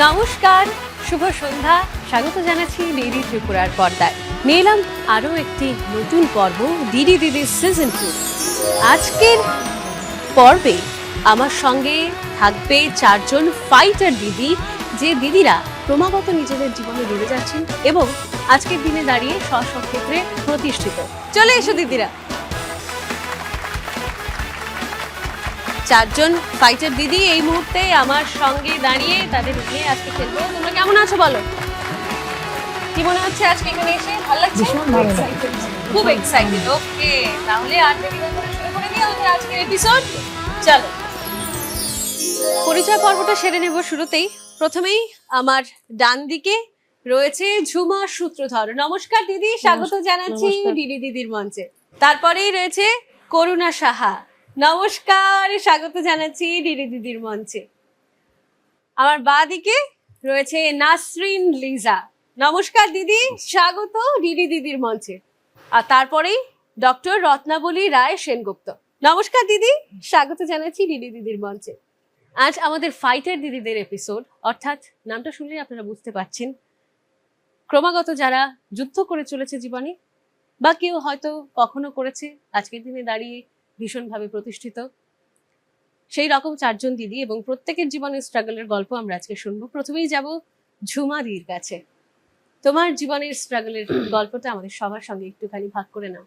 নমস্কার, শুভ সন্ধ্যা। স্বাগত জানাচ্ছি ডিডি ত্রিপুরার পর্দায়। নিয়ে এলাম আরও একটি নতুন পর্ব, ডিডি দিদি সিজন 2। আজকের পর্বে আমার সঙ্গে থাকবে চারজন ফাইটার দিদি, যে দিদিরা ক্রমাগত নিজেদের জীবনে বেড়ে যাচ্ছেন এবং আজকের দিনে দাঁড়িয়ে স্ব ক্ষেত্রে প্রতিষ্ঠিত। চলে এসো দিদিরা। চারজন ফাইটার দিদি এই মুহূর্তে আমার সঙ্গে দাঁড়িয়ে, তাদের নিয়ে আজকে খেলবো। তোমরা কেমন আছো বলো? কি মনে হচ্ছে আজকে এখানে এসে? ভালো লাগছে? খুব এক্সাইটেড। ওকে, তাহলে আর দেরি না করে শুরু করে দিই আমাদের আজকের এপিসোড। চলো, পরিচয় পর্বটা সেরে নেব শুরুতেই। প্রথমেই আমার ডান দিকে রয়েছে ঝুমা সূত্রধর। নমস্কার দিদি, স্বাগত জানাচ্ছি ডিডি দিদির মঞ্চে। তারপরেই রয়েছে করুণা সাহা। নমস্কার, স্বাগত জানাচ্ছি ডিডি দিদির মঞ্চে। আমার বাঁ দিকে রয়েছে নাসরিন লিজা। নমস্কার দিদি, স্বাগত ডিডি দিদির মঞ্চে। আর তারপরেই ডক্টর রত্নাবলী রায় সেনগুপ্ত। নমস্কার দিদি, স্বাগত জানাচ্ছি ডিডি দিদির মঞ্চে। আজ আমাদের ফাইটার দিদিদের এপিসোড, অর্থাৎ নামটা শুনলেই আপনারা বুঝতে পারছেন ক্রমাগত যারা যুদ্ধ করে চলেছে জীবনে, বা কেউ হয়তো কখনো করেছে, আজকের দিনে দাঁড়িয়ে ভীষণভাবে প্রতিষ্ঠিত, সেই রকম চারজন দিদি এবং প্রত্যেকের জীবনের স্ট্রাগলের গল্প আমরা আজকে শুনবো। প্রথমেই যাব ঝুমা দিদির কাছে। তোমার জীবনের স্ট্রাগলের গল্পটা আমাদের সবার সঙ্গে একটুখানি ভাগ করে নাও।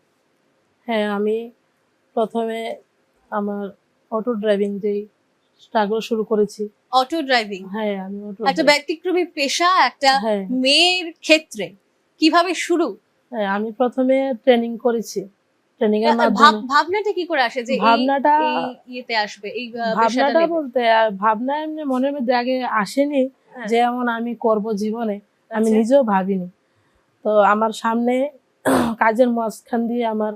হ্যাঁ, আমি প্রথমে আমার অটো ড্রাইভিং যে স্ট্রাগল শুরু করেছি। Auto driving? হ্যাঁ, আমি অটো একটা ব্যতিক্রমী পেশা একটা মেয়ের ক্ষেত্রে, কিভাবে শুরু? হ্যাঁ, আমি প্রথমে ট্রেনিং করেছি। ট্রেনিং এর মাধ্যমে ভাবনাটা কি করে আসে যে ভাবনাটা ইয়েতে আসবে? এই ভাবনাটা বলতে ভাবনা এমনি মনের মধ্যে আগে আসেনি যে এমন আমি করব জীবনে, আমি নিজেও ভাবিনি। তো আমার সামনে কাজের মাঝখান দিয়ে আমার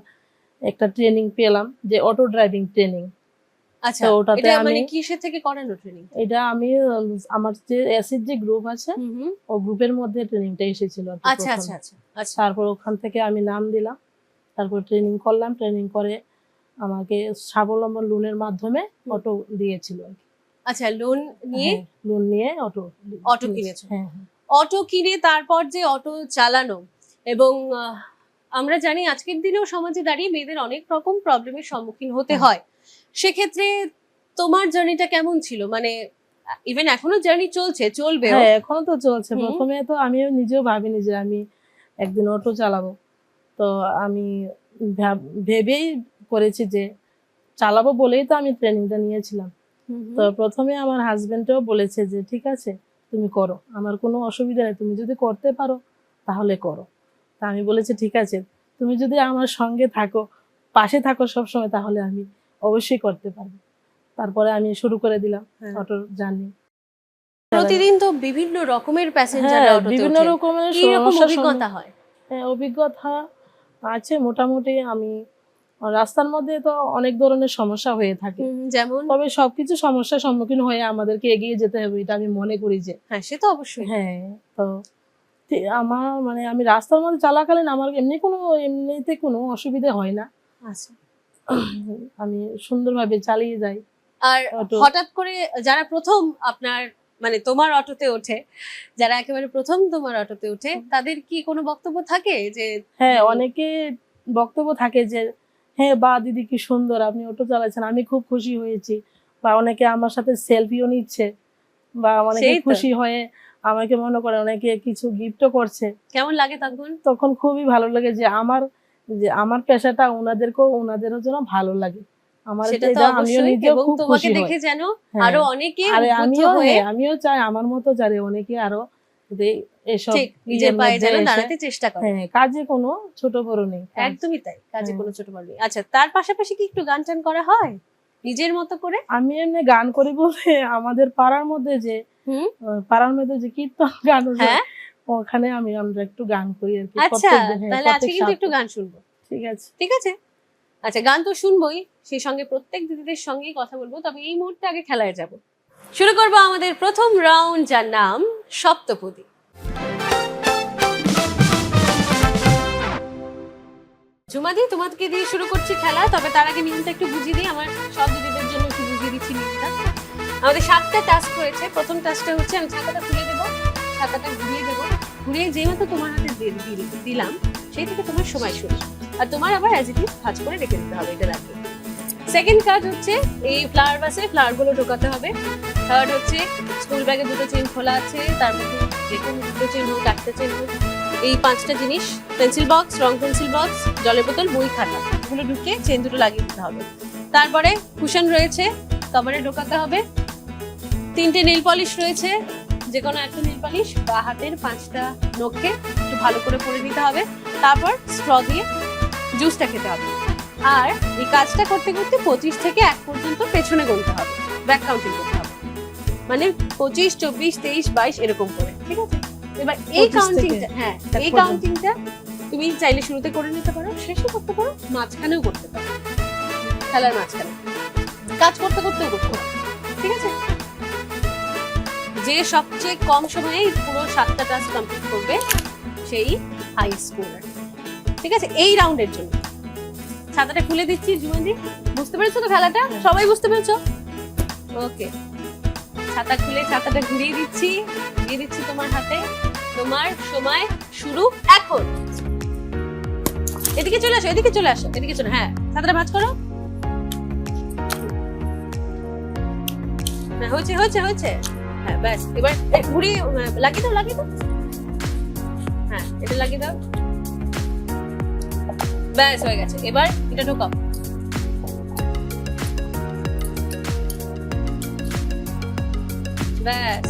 একটা ট্রেনিং পেলাম, যে অটো ড্রাইভিং ট্রেনিং। আচ্ছা, ওটাতে মানে কিসের থেকে করানো ট্রেনিং? এটা আমি আমার যে এসিড যে গ্রুপ আছে, ও গ্রুপের মধ্যে ট্রেনিংটা এসেছিল। আচ্ছা আচ্ছা আচ্ছা। তারপর ওখান থেকে আমি নাম দিলাম, তারপর ট্রেনিং করলাম। ট্রেনিং করে আমাকে স্বাবলম্বন লোনের মাধ্যমে অটো দিয়েছিল। আচ্ছা, লোন নিয়ে অটো কিনেছো? হ্যাঁ, অটো কিনে তারপর যে অটো চালানো, এবং আমরা জানি আজকের দিনেও সমাজে দাঁড়িয়ে মেয়েদের অনেক রকম প্রবলেমের সম্মুখীন হতে হয়। সেক্ষেত্রে তোমার জার্নিটা কেমন ছিল? মানে ইভেন এখনো জার্নি চলবে? হ্যাঁ, এখনো তো চলছে। প্রথমে তো আমিও নিজেও ভাবিনি যে আমি একদিন অটো চালাবো। তো আমি ভেবেই করেছি যে চালাবো বলেই তো আমি ট্রেনিংটা নিয়েছিলাম। তো প্রথমে আমার হাজবেন্ডও বলেছে যে ঠিক আছে, তুমি করো, আমার কোনো অসুবিধা নেই, তুমি যদি করতে পারো তাহলে করো। তা আমি বলেছি ঠিক আছে, তুমি যদি আমার সঙ্গে থাকো, পাশে থাকো সবসময়, তাহলে আমি অবশ্যই করতে পারবো। তারপরে আমি শুরু করে দিলাম অটোর জার্নি। প্রতিদিন তো বিভিন্ন রকমের প্যাসেঞ্জাররা অটোতে ওঠে, বিভিন্ন রকমের অভিজ্ঞতা হয়। হ্যাঁ, অভিজ্ঞতা আছে মোটামুটি। আমি রাস্তার মধ্যে তো অনেক ধরনের সমস্যা হয়ে থাকে, যেমন, তবে সবকিছু সমস্যার সম্মুখীন হয়ে আমাদেরকে এগিয়ে যেতে হবে, এটা আমি মনে করি যে। হ্যাঁ, সে তো অবশ্যই। হ্যাঁ, তো আমার মানে আমি রাস্তার মধ্যে চলাকালীন আমার এমনিতে কোনো অসুবিধা হয় না। আচ্ছা, আমি সুন্দরভাবে চালিয়ে যাই। আর হঠাৎ করে যারা প্রথম আপনার মানে তোমার অটোতে ওঠে, যারা একেবারে প্রথম তোমার অটোতে ওঠে, তাদের কি কোনো বক্তব্য থাকে? যে হ্যাঁ, অনেকে বক্তব্য থাকে যে হ্যাঁ বা দিদি কি সুন্দর আপনি অটো চালাচ্ছেন, আমি খুব খুশি হয়েছি। বা অনেকে আমার সাথে সেলফিও নিচ্ছে, বা অনেকে খুশি হয়ে আমাকে মনে করে অনেকে কিছু গিফটও করছে। কেমন লাগে তখন খুবই ভালো লাগে যে আমার পেশাটা ওনাদেরও যেন ভালো লাগে। আমিও চাই আমার মতো যারা অনেকে আরো এসব নিজের পায়ে যেন দাঁড়াতে চেষ্টা করে। হ্যাঁ, কাজে কোনো ছোট বড় নেই। একদমই তাই, কাজে কোনো ছোট বড় নেই। আচ্ছা, তার পাশাপাশি কি একটু গান টান করা হয় নিজের মতো করে? আমি এমনি গান করি বলতে আমাদের পাড়ার মধ্যে যে কীর্তন গান, ওখানে আমরা একটু গান করি আর কি। আচ্ছা, তাহলে আজকে কিন্তু একটু গান শুনবো। ঠিক আছে। আচ্ছা, গান তো শুনবোই, সেই সঙ্গে প্রত্যেক দিদিদের সঙ্গেই কথা বলবো। তবে এই মুহূর্তে আগে খেলায় যাব। শুরু করবো আমাদের প্রথম রাউন্ড, যার নাম সপ্তপদী। ঝুমাদি, তোমাকে দিয়ে শুরু করছি খেলা। তবে তার আগে নিয়মটা একটু বুঝিয়ে দিই, আমার সব দিদিদের জন্য একটু বুঝিয়ে দিচ্ছি নিয়মটা। আমাদের 7টা টাস্ক রয়েছে। প্রথম টাস্কটা হচ্ছে আমি ছাতাটা খুলে দেবো, ছাতাটা ঘুরিয়ে দেবো, ঘুরিয়ে যেই মতো তোমার হাতে দিলাম সেই থেকে তোমার সময় শুরু, আর তোমার আবার অ্যাজ ইট ইজ ভাঁজ করে রেখে দিতে হবে এটা রাখে। সেকেন্ড কাজ হচ্ছে এই ফ্লাওয়ার বাসে ফ্লাওয়ার গুলো ঢোকাতে হবে। থার্ড হচ্ছে স্কুল ব্যাগে দুটো চেন খোলা আছে, তার মধ্যে যে কোনো দুটো চেন হোক, একটা চেন হোক, এই 5টা জিনিস, পেন্সিল বক্স, রং পেন্সিল বক্স, জলের বোতল, বই, খাতা, এগুলো ঢুকিয়ে চেন দুটো লাগিয়ে দিতে হবে। তারপরে কুশন রয়েছে, কভারে ঢোকাতে হবে। 3টে নেল পলিশ রয়েছে, যে কোনো একটা নেল পলিশ বা হাতের 5টা নখে একটু ভালো করে পরে নিতে হবে। তারপর স্ট্র দিয়ে জুসটা খেতে হবে। আর এই কাজটা করতে করতে 25 থেকে 1 পর্যন্ত পেছনে গুনতে হবে, ব্যাক কাউন্টিং করতে হবে, মানে 25, 24, 23, 22 এরকম করে, ঠিক আছে? এবার এই 25 কাউন্টিংটা, থেকে হ্যাঁ, এক এই পর্যন্ত। কাউন্টিংটা তুমি চাইলে শুরুতে করে নিতে পারো, শেষে করতে পারো, মাঝখানেও করতে পারো, খেলার মাঝখানে কাজ করতে করতেও করতে পারো, ঠিক আছে? যে সবচেয়ে কম সময়ে এই পুরো 7টা টাস্ক কমপ্লিট করবে সেই হাই স্কোরার, ঠিক আছে? এই রাউন্ডের জন্য ছাতাটা খুলে দিচ্ছি। জুমাদি, বুঝতে পেরেছো তো খেলাটা? সবাই বুঝতে পেরেছো? ওকে, ছাতা খুলে ছাতাটা ঘুরিয়ে দিচ্ছি, দিয়ে দিচ্ছি তোমার হাতে। তোমার সময় শুরু এখন। এদিকে চলে আসো, এদিকে চলে আসো, এদিকে চলে, হ্যাঁ, ছাতাটা ভাঁজ করো। হ্যাঁ, হয়েছে হয়েছে হয়েছে, হ্যাঁ, ব্যাস। এবার ঘুরিয়ে লাগিয়ে দাও, লাগিয়ে দাও, হ্যাঁ, এটা লাগিয়ে দাও, ব্যাস হয়ে গেছে। এবার এটা ঢোকাও, ব্যাস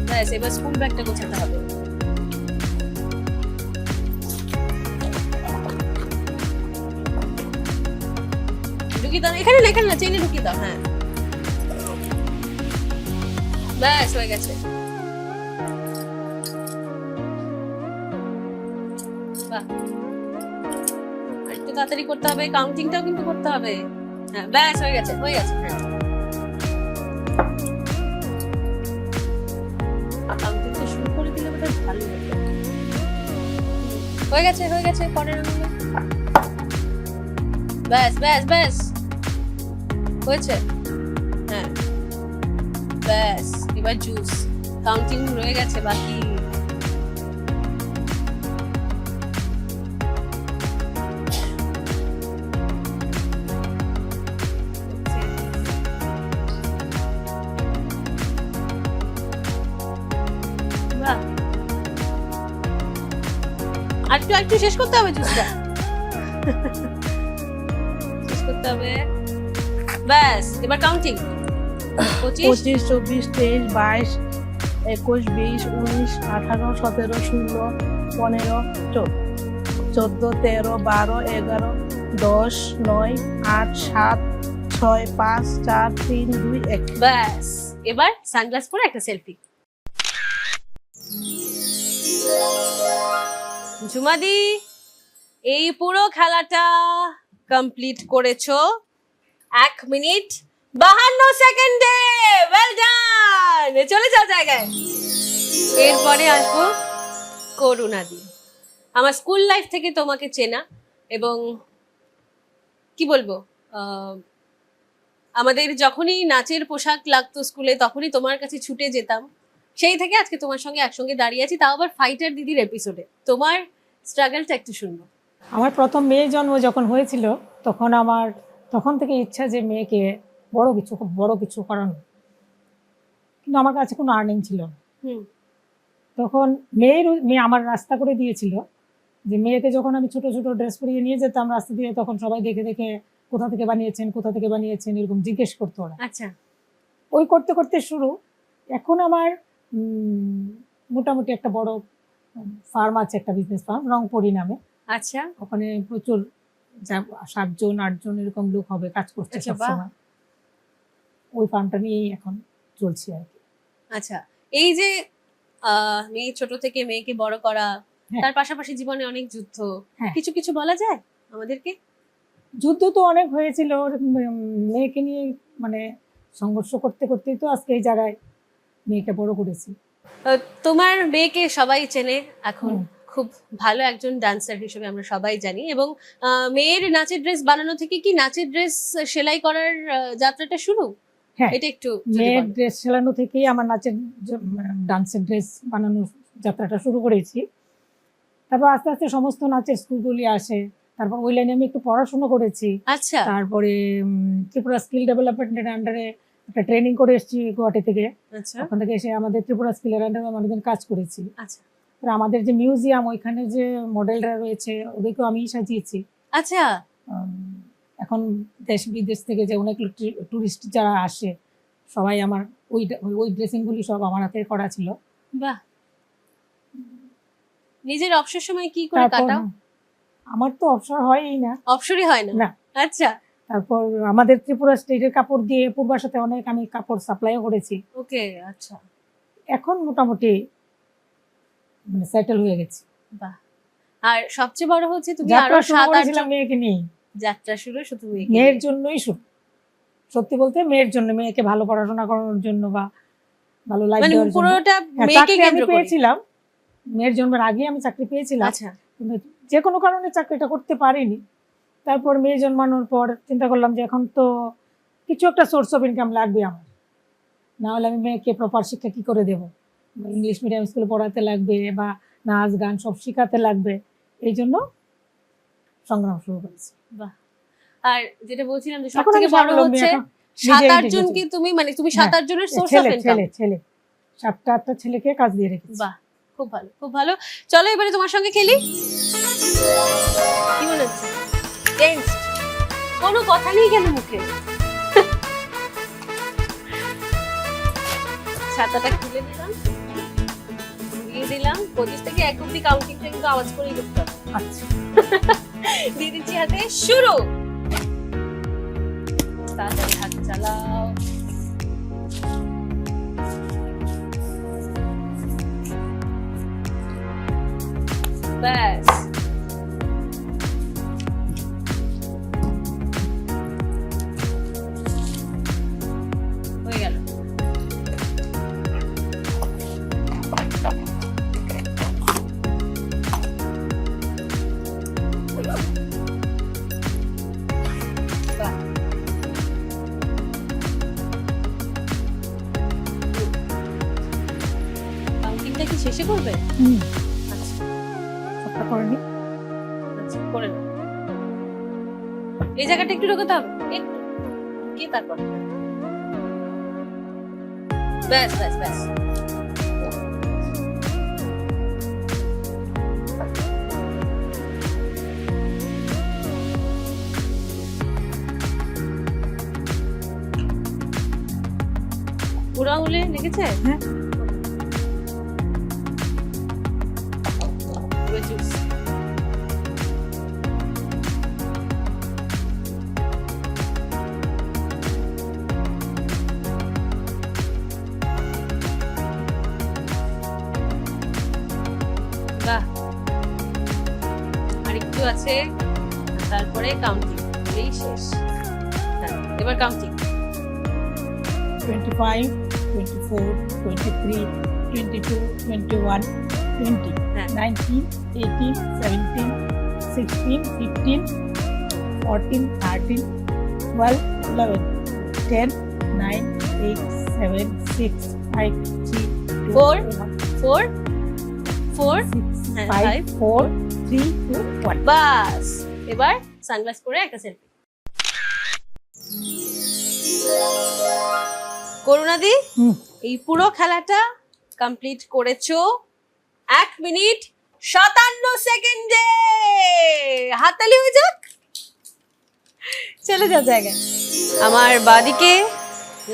ব্যাস। এবার স্কুল ব্যাগটা গোছাতে হবে। ঢুকিয়ে দাও, এখানে না, এখানে না, চেনে ঢুকিয়ে দাও, হ্যাঁ, ব্যাস হয়ে গেছে। বাহ, একটু তাড়াতাড়ি করতে হবে, কাউন্টিংটাও কিন্তু করতে হবে। হ্যাঁ, ব্যাস হয়ে গেছে, হয়ে গেছে, হ্যাঁ। কাউন্টিংটা শুরু করে দিলে বোধহয় ভালো হতো। হয়ে গেছে, হয়ে গেছে, পরের রাউন্ডে। ব্যাস ব্যাস ব্যাস, হয়েছে, হ্যাঁ, ব্যাস। এবার জুস কাউন্টিং রয়ে গেছে বাকি। বাহ, একটু একটু শেষ করতে হবে জুসটা, শেষ করতে হবে, ব্যাস। এবার কাউন্টিং 25, 25, 24, 23, 22, 21, 20, 19, 18, 17, 16, 15, 14, 13, 12, 11, 10, 9, 8, 7, 6, 5, 4, 3, 2, 1। ব্যাস। এবার সানগ্লাস পরে একটা সেলফি। ঝুমাদি, এই পুরো খেলাটা কমপ্লিট করেছো 1 মিনিট 52 সেকেন্ডে। ওয়েল ডান, চলে যাও জায়গায়। এরপরে আসবো করুণাদি। আমার স্কুল লাইফ থেকে তোমাকে চেনা, এবং কি বলবো, আমাদের যখনই নাচের পোশাক লাগতো স্কুলে তখনই তোমার কাছে ছুটে যেতাম। সেই থেকে আজকে তোমার সঙ্গে একসঙ্গে দাঁড়িয়ে আছি, তাও আবার ফাইটার দিদির এপিসোডে। তোমার স্ট্রাগলটা একটু শুনবো। আমার প্রথম মেয়ে জন্ম যখন হয়েছিল তখন থেকে ইচ্ছা যে মেয়েকে খুব বড় কিছু করানো, কিন্তু আমার কাছে কোনো আর্নিং ছিল না। তখন মেয়ে আমার রাস্তা করে দিয়েছিল, যে মেয়েকে যখন আমি ছোট ছোট ড্রেস পরিয়ে নিয়ে যেতাম রাস্তা দিয়ে, তখন সবাই দেখে দেখে কোথা থেকে বানিয়েছেন এরকম জিজ্ঞেস করতো ওরা। আচ্ছা, ওই করতে করতে শুরু। এখন আমার মোটামুটি একটা বড় ফার্ম আছে, একটা বিজনেস ফার্ম রংপুরি নামে। আচ্ছা, ওখানে প্রচুর 7জন 8জন এরকম লোক হবে কাজ করছে আচ্ছা, সবসময়। ওই ফার্মটা নিয়েই এখন চলছি আর কি। আচ্ছা। এই যে মেয়ে ছোট থেকে মেয়েকে বড় করা, হ্যাঁ। তার পাশাপাশি জীবনে অনেক যুদ্ধ, হ্যাঁ। কিছু কিছু বলা যায় আমাদেরকে? যুদ্ধ তো অনেক হয়েছিল, মেয়েকে নিয়ে মানে সংঘর্ষ করতে করতেই তো আজকে এই জায়গায় মেয়েকে বড় করেছি। তোমার মেয়েকে সবাই চেনে এখন, হুম। খুব ভালো একজন ডান্সার হিসেবে আমরা সবাই জানি। এবং মেয়ের নাচের ড্রেস বানানো থেকে কি নাচের ড্রেস সেলাই করার যাত্রাটা শুরু? হ্যাঁ। এটা একটু যদি মেয়ের বলো। ড্রেস সেলানো থেকেই আমার নাচের ডান্সের ড্রেস বানানোর যাত্রাটা শুরু করেছি। তারপর আস্তে আস্তে সমস্ত নাচের স্কুলগুলি আসে, তারপর ওই লাইনে আমি একটু পড়াশোনা করেছি। আচ্ছা তারপরে ত্রিপুরা স্কিল ডেভেলপমেন্টের আন্ডারে একটা ট্রেনিং করে এসেছি গুয়াহাটি থেকে। আচ্ছা ওখান থেকে এসে আমাদের ত্রিপুরা স্কিলের আন্ডারে অনেকদিন কাজ করেছি। আচ্ছা আর আমাদের যে মিউজিয়াম, ওইখানে যে মডেলরা রয়েছে ওদেরকেও আমি সাজিয়েছি। আচ্ছা এখন দেশ বিদেশ থেকে যে অনেক টুরিস্ট যারা আসে সবাই আমার ওই ওই ড্রেসিংগুলি সব আমার হাতে করা ছিল। বাহ, নিজের অবসর সময় কি করে তারপর কাটাও? আমার তো অবসর হয়ই না। অবসরই হয় না? না। আচ্ছা তারপর আমাদের ত্রিপুরা স্টেটের কাপড় দিয়ে পূর্বার সাথে অনেক আমি কাপড় সাপ্লাইও করেছি। ওকে আচ্ছা এখন মোটামুটি মানে সেটেল হয়ে গেছি। বাহ, আর সবচেয়ে বড় হচ্ছে তুমি যাত্রা আরো শুরু 7-8 করেছিলাম মেয়েকে নিয়ে। যাত্রা শুরু শুধু মেয়ের জন্যই শুরু, সত্যি বলতে মেয়ের জন্য, মেয়েকে ভালো পড়াশোনা করানোর জন্য বা ভালো লাইফ মানে দেওয়ার জন্য। পুরোটা হ্যাঁ, মেয়েকে চাকরি আমি কেন্দ্র করে। পেয়েছিলাম, মেয়ের জন্মের আগে আমি চাকরি পেয়েছিলাম, আচ্ছা কিন্তু যে কোনো কারণে চাকরিটা করতে পারিনি। তারপর মেয়ে জন্মানোর পর চিন্তা করলাম যে এখন তো কিছু একটা সোর্স অফ ইনকাম লাগবে আমার, না হলে আমি মেয়েকে প্রপার শিক্ষা কি করে দেবো। ইংলিশ মিডিয়াম স্কুলে পড়াতে লাগবে বা নাচ গান সব শেখাতে লাগবে, এই জন্য সংগ্রাম শুরু করেছি। বাহ, আর যেটা বলছিলাম যে এখন সবথেকে আমি বড় স্বাবলম্বী, হচ্ছে এখন নিজেই 7-8 নিজে জনকে চলি। তুমি মানে তুমি হ্যাঁ, 7-8 জনের সোর্স অফ ছেলে ইনকাম। ছেলে ছেলে 7-8টা ছেলেকে কাজ দিয়ে রেখেছি। বাহ, খুব ভালো খুব ভালো। চলো এবারে তোমার সঙ্গে খেলি। কি মনে হচ্ছে? টেন্স, কোনো কথা নেই কেন মুখে? ছাতাটা খুলে দিলাম, দিয়ে দিলাম 25 থেকে 1 অব্দি কাউন্টিংটা কিন্তু আওয়াজ করেই করতে হবে। আচ্ছা, দিয়ে দিচ্ছি হাতে, শুরু। তাড়াতাড়ি হাত চালাও। ব্যাস, হয়ে গেল। বাহ। কাউন্টিংটা কি শেষে করবে? আচ্ছা সবটা করে নি। আচ্ছা করে নাও। এই জায়গাটা একটু ঢোকাতে হবে, একটু কি, তারপর ব্যাস ব্যাস ব্যাস। বুড়ো আঙুলে লেগেছে? হ্যাঁ। এবার জুস। বাহ, আর একটু আছে, তারপরে কাউন্টিং, এই শেষ। হ্যাঁ, এবার কাউন্টিং। 25, 24, 23, 22, 21, 20, হ্যাঁ। 19, 18, 17, 16, 15, 14, 13, 12, 11, 10, 9, 8, 7, 6, 5, 3, 2, 4, 1, 4 4 6, হ্যাঁ, 5, 5, 4, 3, 2, 1. বাস। এবার সানগ্লাস পরে একটা সেলফি। করুণাদি, এই পুরো খেলাটা কমপ্লিট করেছো 1 মিনিট 57 সেকেন্ডে। হাততালি হয়ে যাক, চলে যাও জায়গায়। আমার বাদিকে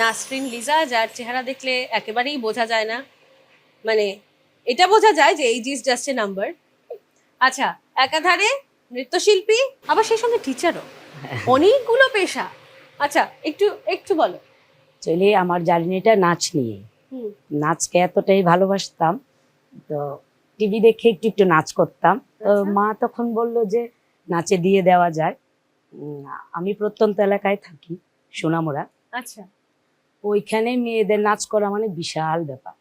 নাসরিন লিজা, যার চেহারা দেখলে একেবারেই বোঝা যায় না, মানে এটা বোঝা যায় যে age is just a number. আচ্ছা, একাধারে নৃত্যশিল্পী, আবার সেই সঙ্গে টিচারও, অনেকগুলো পেশা। আচ্ছা, একটু একটু বলো। চলে আমার জার্নিটা নাচ নিয়ে। হুম। নাচকে এতটাই ভালোবাসতাম, তো টিভি দেখে একটু একটু নাচ করতাম। তো আচ্ছা। মা তখন বলল যে নাচে দিয়ে দেওয়া যায়। আমি প্রত্যন্ত এলাকায় থাকি, সোনামুড়া। আচ্ছা, ওইখানে মেয়েদের নাচ করা মানে বিশাল ব্যাপার।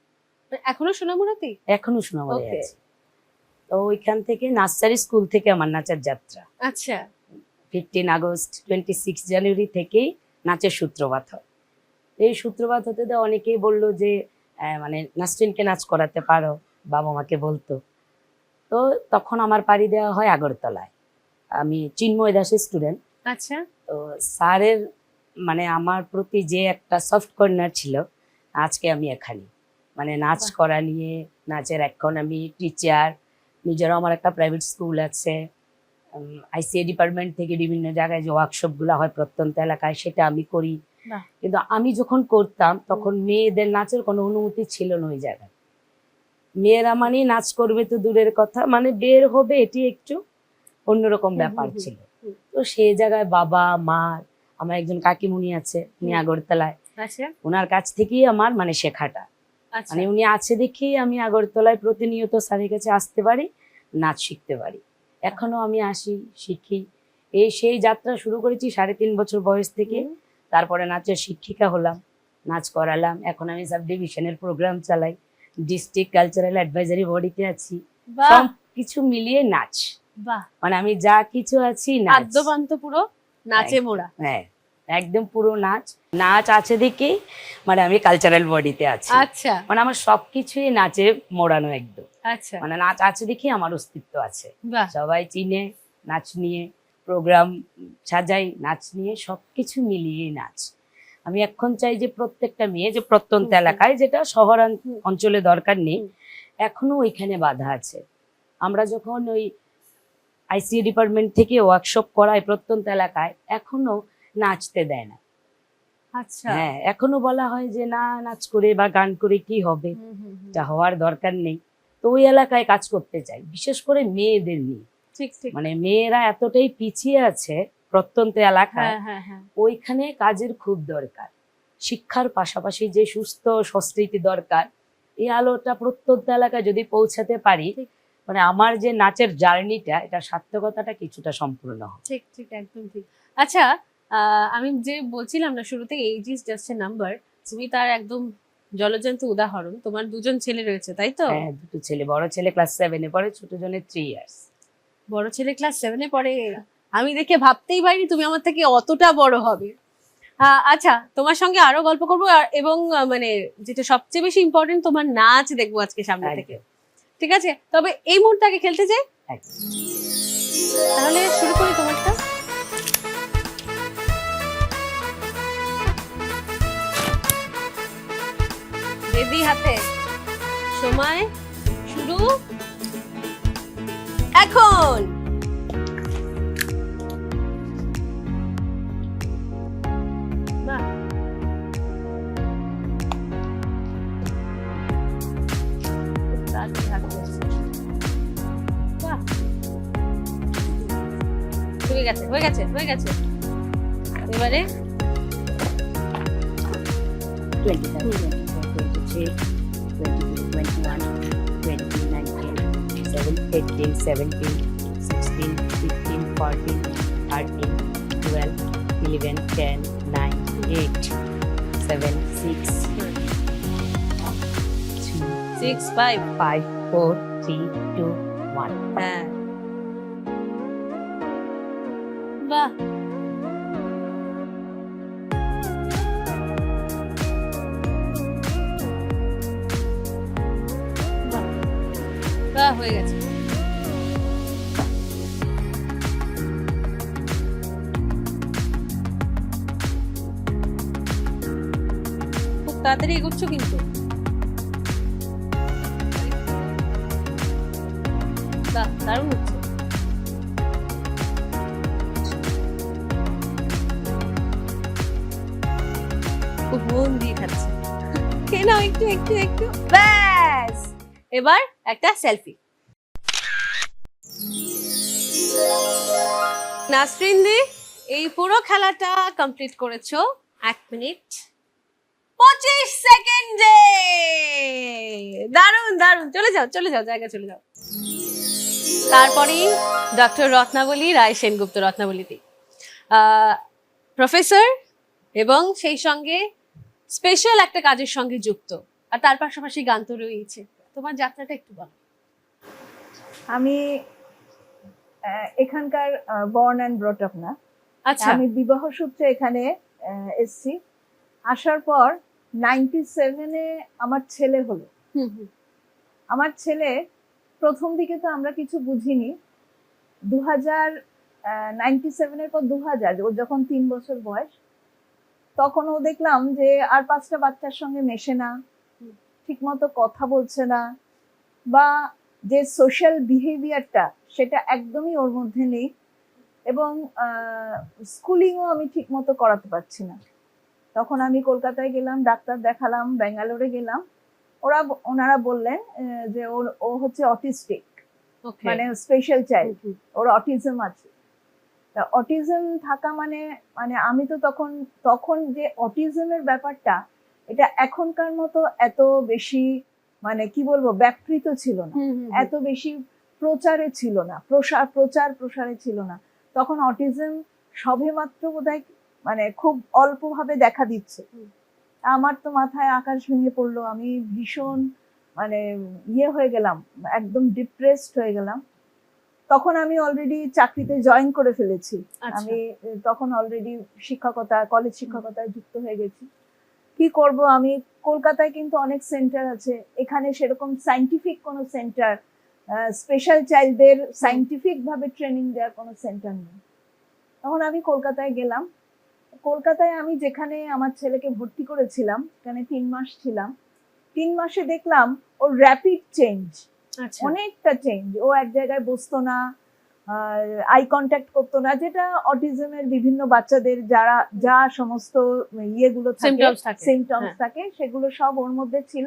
এখনো সোনামুড়াতেই? এখনো সোনামুড়ায় Okay. আছে। তো ওইখান থেকে নার্সারি স্কুল থেকে আমার নাচের যাত্রা। আচ্ছা 15 আগস্ট 26 জানুয়ারি থেকেই নাচের সূত্রপাত হয়। এই সূত্রপাত হতে তো অনেকেই বললো যে মানে নাসরিনকে নাচ করাতে পারো, বাবা মাকে বলতো। তো তখন আমার পাড়ি দেওয়া হয় আগরতলায়। আমি চিন্ময় দাসের স্টুডেন্ট। আচ্ছা, তো স্যারের মানে আমার প্রতি যে একটা সফট কর্নার ছিল, আজকে আমি এখানে মানে নাচ বাহ। করা নিয়ে, নাচের এখন আমি টিচার, নিজেরও আমার একটা প্রাইভেট স্কুল আছে। আইসিএ ডিপার্টমেন্ট থেকে বিভিন্ন জায়গায় যে ওয়ার্কশপগুলো হয় প্রত্যন্ত এলাকায়, সেটা আমি করি। বাহ। কিন্তু আমি যখন করতাম তখন মেয়েদের নাচের কোনো অনুমতি ছিল না ওই জায়গায়। মেয়েরা মানে নাচ করবে তো দূরের কথা, মানে বের হবে এটি একটু অন্যরকম ব্যাপার ছিল। তো সেই জায়গায় বাবা মা, আমার একজন কাকিমুনি আছে, উনি আগরতলায়, আচ্ছা, ওনার কাছ থেকেই আমার মানে শেখাটা। আচ্ছা, মানে উনি আছে দেখেই আমি আগরতলায় প্রতিনিয়ত স্যারের কাছে আসতে পারি, নাচ শিখতে পারি। এখনো আমি আসি, শিখি। সেই যাত্রা শুরু করেছি 3.5 বছর বয়স থেকে। তারপরে নাচের শিক্ষিকা হলাম, নাচ করালাম। এখন আমি সাব ডিভিশনের প্রোগ্রাম চালাই, ডিস্ট্রিক্ট কালচারাল অ্যাডভাইজারি বডিতে আছি। বাহ, সব কিছু মিলিয়ে নাচ, বাহ, মানে আমি যা কিছু আছি নাচ। আদ্যপান্ত পুরো নাচে মোড়া। হ্যাঁ, একদম পুরো নাচ। নাচ আছে দেখেই মানে আমি কালচারাল বডিতে আছি। আচ্ছা, মানে আমার সবকিছুই নাচে মোড়ানো একদম। আচ্ছা, মানে নাচ আছে দেখেই আমার অস্তিত্ব আছে। বাহ, সবাই চিনে নাচ নিয়ে, প্রোগ্রাম সাজাই নাচ নিয়ে, সবকিছু মিলিয়ে নাচ। আমি এখন চাই যে প্রত্যেকটা মেয়ে যে প্রত্যন্ত এলাকায়, যেটা শহর অঞ্চলে দরকার নেই, এখনো ওইখানে বাধা আছে। আমরা যখন ওই আইসিএ ডিপার্টমেন্ট থেকে ওয়ার্কশপ করাই প্রত্যন্ত এলাকায়, এখনো নাচতে দেয় না। আচ্ছা, হ্যাঁ, এখনো বলা হয় যে না, নাচ করে বা গান করে কি হবে, এটা হওয়ার দরকার নেই। তো ওই এলাকায় কাজ করতে চাই, বিশেষ করে মেয়েদের নিয়ে। ঠিক ঠিক, মানে মেয়েরা এতটাই পিছিয়ে আছে প্রত্যন্ত এলাকায়, হ্যাঁ হ্যাঁ হ্যাঁ, ওইখানে কাজের খুব দরকার। শিক্ষার পাশাপাশি যে সুস্থ সংস্কৃতি দরকার, এই আলোটা প্রত্যন্ত এলাকায় যদি পৌঁছাতে পারি, মানে আমার যে নাচের জার্নিটা, এটা সার্থকতাটা কিছুটা সম্পূর্ণ হবে। ঠিক ঠিক, একদম ঠিক। আচ্ছা, আমি যে বলছিলাম না শুরুতে, age is just a number, তুমি তার একদম জলজ্যান্ত উদাহরণ। তোমার 2জন ছেলে রয়েছে, তাই তো? হ্যাঁ, দুটো ছেলে, বড় ছেলে ক্লাস 7-এ পড়ে, ছোট জনের 3 ইয়ার্স। বড় ছেলে ক্লাস 7-এ পড়ে। আমি দেখে ভাবতেই পারিনি তুমি আমার থেকে অতটা বড় হবে। আচ্ছা, তোমার সঙ্গে আরো গল্প করবো, এবং মানে যেটা সবচেয়ে বেশি ইম্পর্টেন্ট, তোমার নাচ দেখবো আজকে সামনে থেকে। ঠিক আছে, তবে এই মুহূর্তে আগে খেলতে যাই। তাহলে শুরু করি তোমারটা। রেডি, হাতে সময় শুরু এখন। বাহ, খুব তাড়াতাড়ি হাত চলছে। বাহ, হয়ে গেছে হয়ে গেছে হয়ে গেছে। এবারে 23, 21, 20, 19, 18, 17, 16, 15, 14, 13, 12, 11, 10, 9, 8, 7, 6, 6, 5, 5, 4, 3, 2, 1. হ্যাঁ, বাহ, বাহ, হয়ে গেছে। খুব তাড়াতাড়ি এগোচ্ছ কিন্তু। বাহ, দারুণ হচ্ছে। খুব মন দিয়ে খাচ্ছে। খেয়ে নাও একটু একটু একটু, ব্যাস। এবার একটা সেলফি। নাসরিন দি, এই পুরো খেলাটা কমপ্লিট করেছো 1 মিনিট 25 সেকেন্ডে। দারুণ দারুণ, চলে যাও চলে যাও, জায়গা চলে যাও। তারপরেই ডক্টর রত্নাবলী রায় সেনগুপ্ত, রত্নাবলীতে প্রফেসর, এবং সেই সঙ্গে স্পেশাল একটা কাজের সঙ্গে যুক্ত, আর তার পাশাপাশি গান তো রয়েছে। তোমার যাত্রাটা একটু বলো। আমি এখানকার বর্ন অ্যান্ড ব্রট আপ না, আচ্ছা, আমি বিবাহ সূত্রে এখানে এসেছি। আসার পর 97-এ আমার ছেলে হলো। আমার ছেলে প্রথম দিকে তো আমরা কিছু বুঝিনি। 97-এর পর 2000, ওর যখন 3 বছর বয়স, তখন ও দেখলাম যে আর 5টা বাচ্চার সঙ্গে মেশে না, ঠিকমতো কথা বলছে না, বা যে সোশ্যাল বিহেভিয়ারটা সেটা একদমই ওর মধ্যে নেই, এবং স্কুলিংও আমি ঠিকমতো করাতে পারছি না। তখন আমি কলকাতায় গেলাম, ডাক্তার দেখালাম, ব্যাঙ্গালোরে গেলাম। ওনারা বললেন যে ও হচ্ছে অটিস্টিক, মানে স্পেশাল চাইল্ড, ওর অটিজম আছে। তা অটিজম থাকা মানে মানে আমি তো তখন যে অটিজমের ব্যাপারটা, এটা এখনকার মতো এত বেশি মানে কি বলবো ব্যাপৃত ছিল না, এত বেশি প্রচারে ছিল না, প্রসারে ছিল না। তখন অটিজম সবেমাত্র বোধহয় মানে খুব অল্পভাবে দেখা দিচ্ছে। আমার তো মাথায় আকাশ ভেঙে পড়লো, আমি ভীষণ মানে হয়ে গেলাম, একদম ডিপ্রেসড হয়ে গেলাম। তখন আমি অলরেডি চাকরিতে জয়েন করে ফেলেছি। আমি তখন অলরেডি কলেজ শিক্ষকতায় যুক্ত হয়ে গেছি। কি করব আমি, কলকাতায় কিন্তু অনেক সেন্টার আছে, এখানে সেরকম সায়েন্টিফিক কোনো সেন্টার, স্পেশাল চাইল্ডদের সায়েন্টিফিক ভাবে ট্রেনিং দেওয়ার কোনো সেন্টার নেই। তখন আমি কলকাতায় গেলাম। কলকাতায় আমি যেখানে আমার ছেলেকে ভর্তি করেছিলাম, সেখানে 3 মাস ছিলাম। 3 মাসে দেখলাম ওর র্যাপিড চেঞ্জ, অনেকটা চেঞ্জ। ও এক জায়গায় বসতো না, আই কন্ট্যাক্ট করতো না, যেটা অটিজমের বিভিন্ন বাচ্চাদের যা সমস্ত ইয়েগুলো থাকে, সিমটমস থাকে, সেগুলো সব ওর মধ্যে ছিল।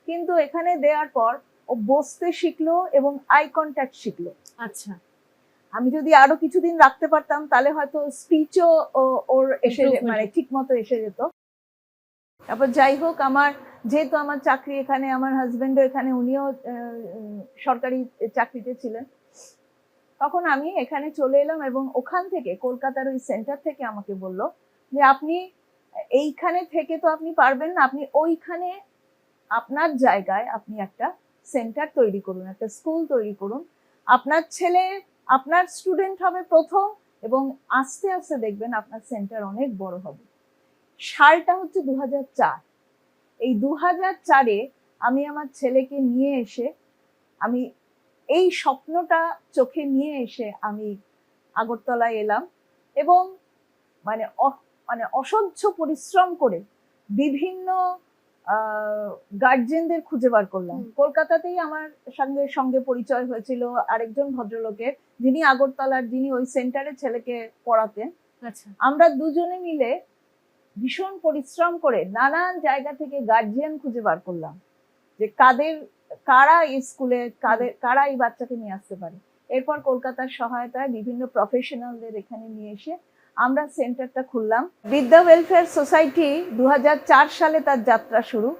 কিন্তু এখানে দেওয়ার পর ও বসতে শিখলো এবং আই কন্ট্যাক্ট শিখলো। আচ্ছা, আমি যদি আরো কিছুদিন রাখতে পারতাম তাহলে হয়তো স্পিচও ওর এসে মানে ঠিক মতো এসে যেত। তারপর যাই হোক, যেহেতু আমার চাকরি এখানে, আমার হাজবেন্ডও এখানে, উনিও সরকারি চাকরিতে ছিলেন, তখন আমি এখানে চলে এলাম। এবং ওখান থেকে, কলকাতার ওই সেন্টার থেকে আমাকে বলল যে আপনি এইখানে থেকে তো আপনি পারবেন না, আপনি ওইখানে আপনার জায়গায় আপনি একটা সেন্টার তৈরি করুন, একটা স্কুল তৈরি করুন। আপনার ছেলে আপনার স্টুডেন্ট হবে প্রথম, এবং আস্তে আস্তে দেখবেন আপনার সেন্টার অনেক বড় হবে। সালটা হচ্ছে 2004। এই 2004-এ আমি আমার ছেলেকে নিয়ে এসে, আমি এই স্বপ্নটা চোখে নিয়ে এসে আমি আগরতলায় এলাম, এবং মানে অসহ্য পরিশ্রম করে বিভিন্ন গার্জিয়ানদের খুঁজে বার করলাম। কলকাতাতেই আমার সঙ্গে পরিচয় হয়েছিল আরেকজন ভদ্রলোকের, যিনি আগরতলার, যিনি ওই সেন্টারে ছেলেকে পড়াতেন। আমরা দুজনে মিলে ভীষণ পরিশ্রম করে নানান জায়গা থেকে গার্জিয়ান খুঁজে বার করলাম, যে কারা এই স্কুলে, কারা এই বাচ্চাকে নিয়ে আসতে পারে। এরপর কলকাতার সহায়তায় বিভিন্ন প্রফেশনালদের এখানে নিয়ে এসে আমরা সেন্টারটা খুললাম। বিদ্যা ওয়েলফেয়ার সোসাইটি 2004 সালে তার যাত্রা শুরু।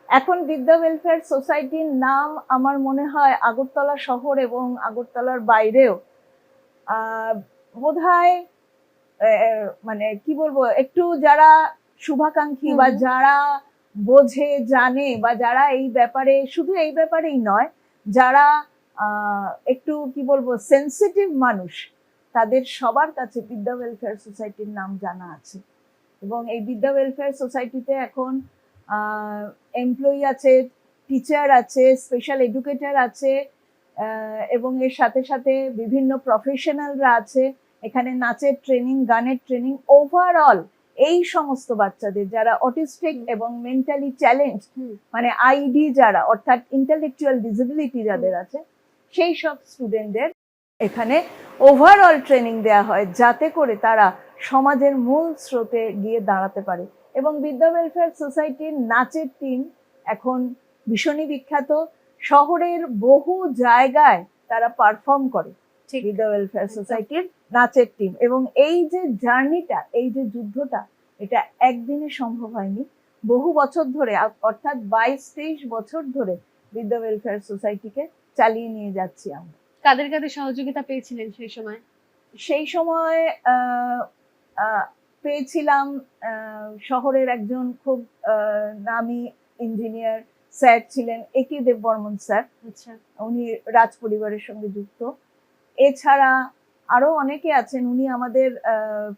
এখন বিদ্যা ওয়েলফেয়ার সোসাইটির নাম আমার মনে হয় আগরতলা শহর এবং আগরতলার বাইরেও বোধহয় মানে কি বলবো, একটু যারা শুভাকাঙ্ক্ষী বা যারা বোঝে, জানে, বা যারা এই ব্যাপারে, শুধু এই ব্যাপারেই নয়, যারা একটু কি বলবো সেন্সিটিভ মানুষ, তাদের সবার কাছে বিদ্যা ওয়েলফেয়ার সোসাইটির নাম জানা আছে। এবং এই বিদ্যা ওয়েলফেয়ার সোসাইটিতে এখন এমপ্লয়ি আছে, টিচার আছে, স্পেশাল এডুকেটর আছে, এবং এর সাথে সাথে বিভিন্ন প্রফেশনালরা আছে। এখানে নাচের ট্রেনিং, গানের ট্রেনিং, ওভারঅল এই সমস্ত বাচ্চাদের যারা অটিস্টিক এবং মেন্টালি চ্যালেঞ্জ, মানে আইডি যারা, অর্থাৎ ইন্টেলেকচুয়াল ডিসেবিলিটি যাদের আছে, সেই সব স্টুডেন্টদের এখানে ওভারঅল ট্রেনিং দেওয়া হয়, যাতে করে তারা সমাজের মূল স্রোতে গিয়ে দাঁড়াতে পারে। এবং বিদ্যা ওয়েলফেয়ার সোসাইটির নাচের টিম এখন ভীষণই বিখ্যাত। শহরের বহু জায়গায় তারা পারফর্ম করে বিদ্যা ওয়েলফেয়ার সোসাইটির নাচের টিম। এবং এই যে জার্নিটা, এই যে যুদ্ধটা, এটা একদিনে সম্ভব হয়নি। বহু বছর ধরে, অর্থাৎ 22-23 বছর ধরে বিদ্যা ওয়েলফেয়ার সোসাইটিকে চালিয়ে নিয়ে যাচ্ছি আমরা। কাদের কাদের সহযোগিতা পেয়েছিলেন সেই সময়? সেই সময় পেয়েছিলাম শহরের একজন খুব নামী ইঞ্জিনিয়ার স্যার ছিলেন, একে দেববর্মন স্যার। উনি রাজ পরিবারের সঙ্গে যুক্ত। এছাড়া আরো অনেকে আছেন, উনি আমাদের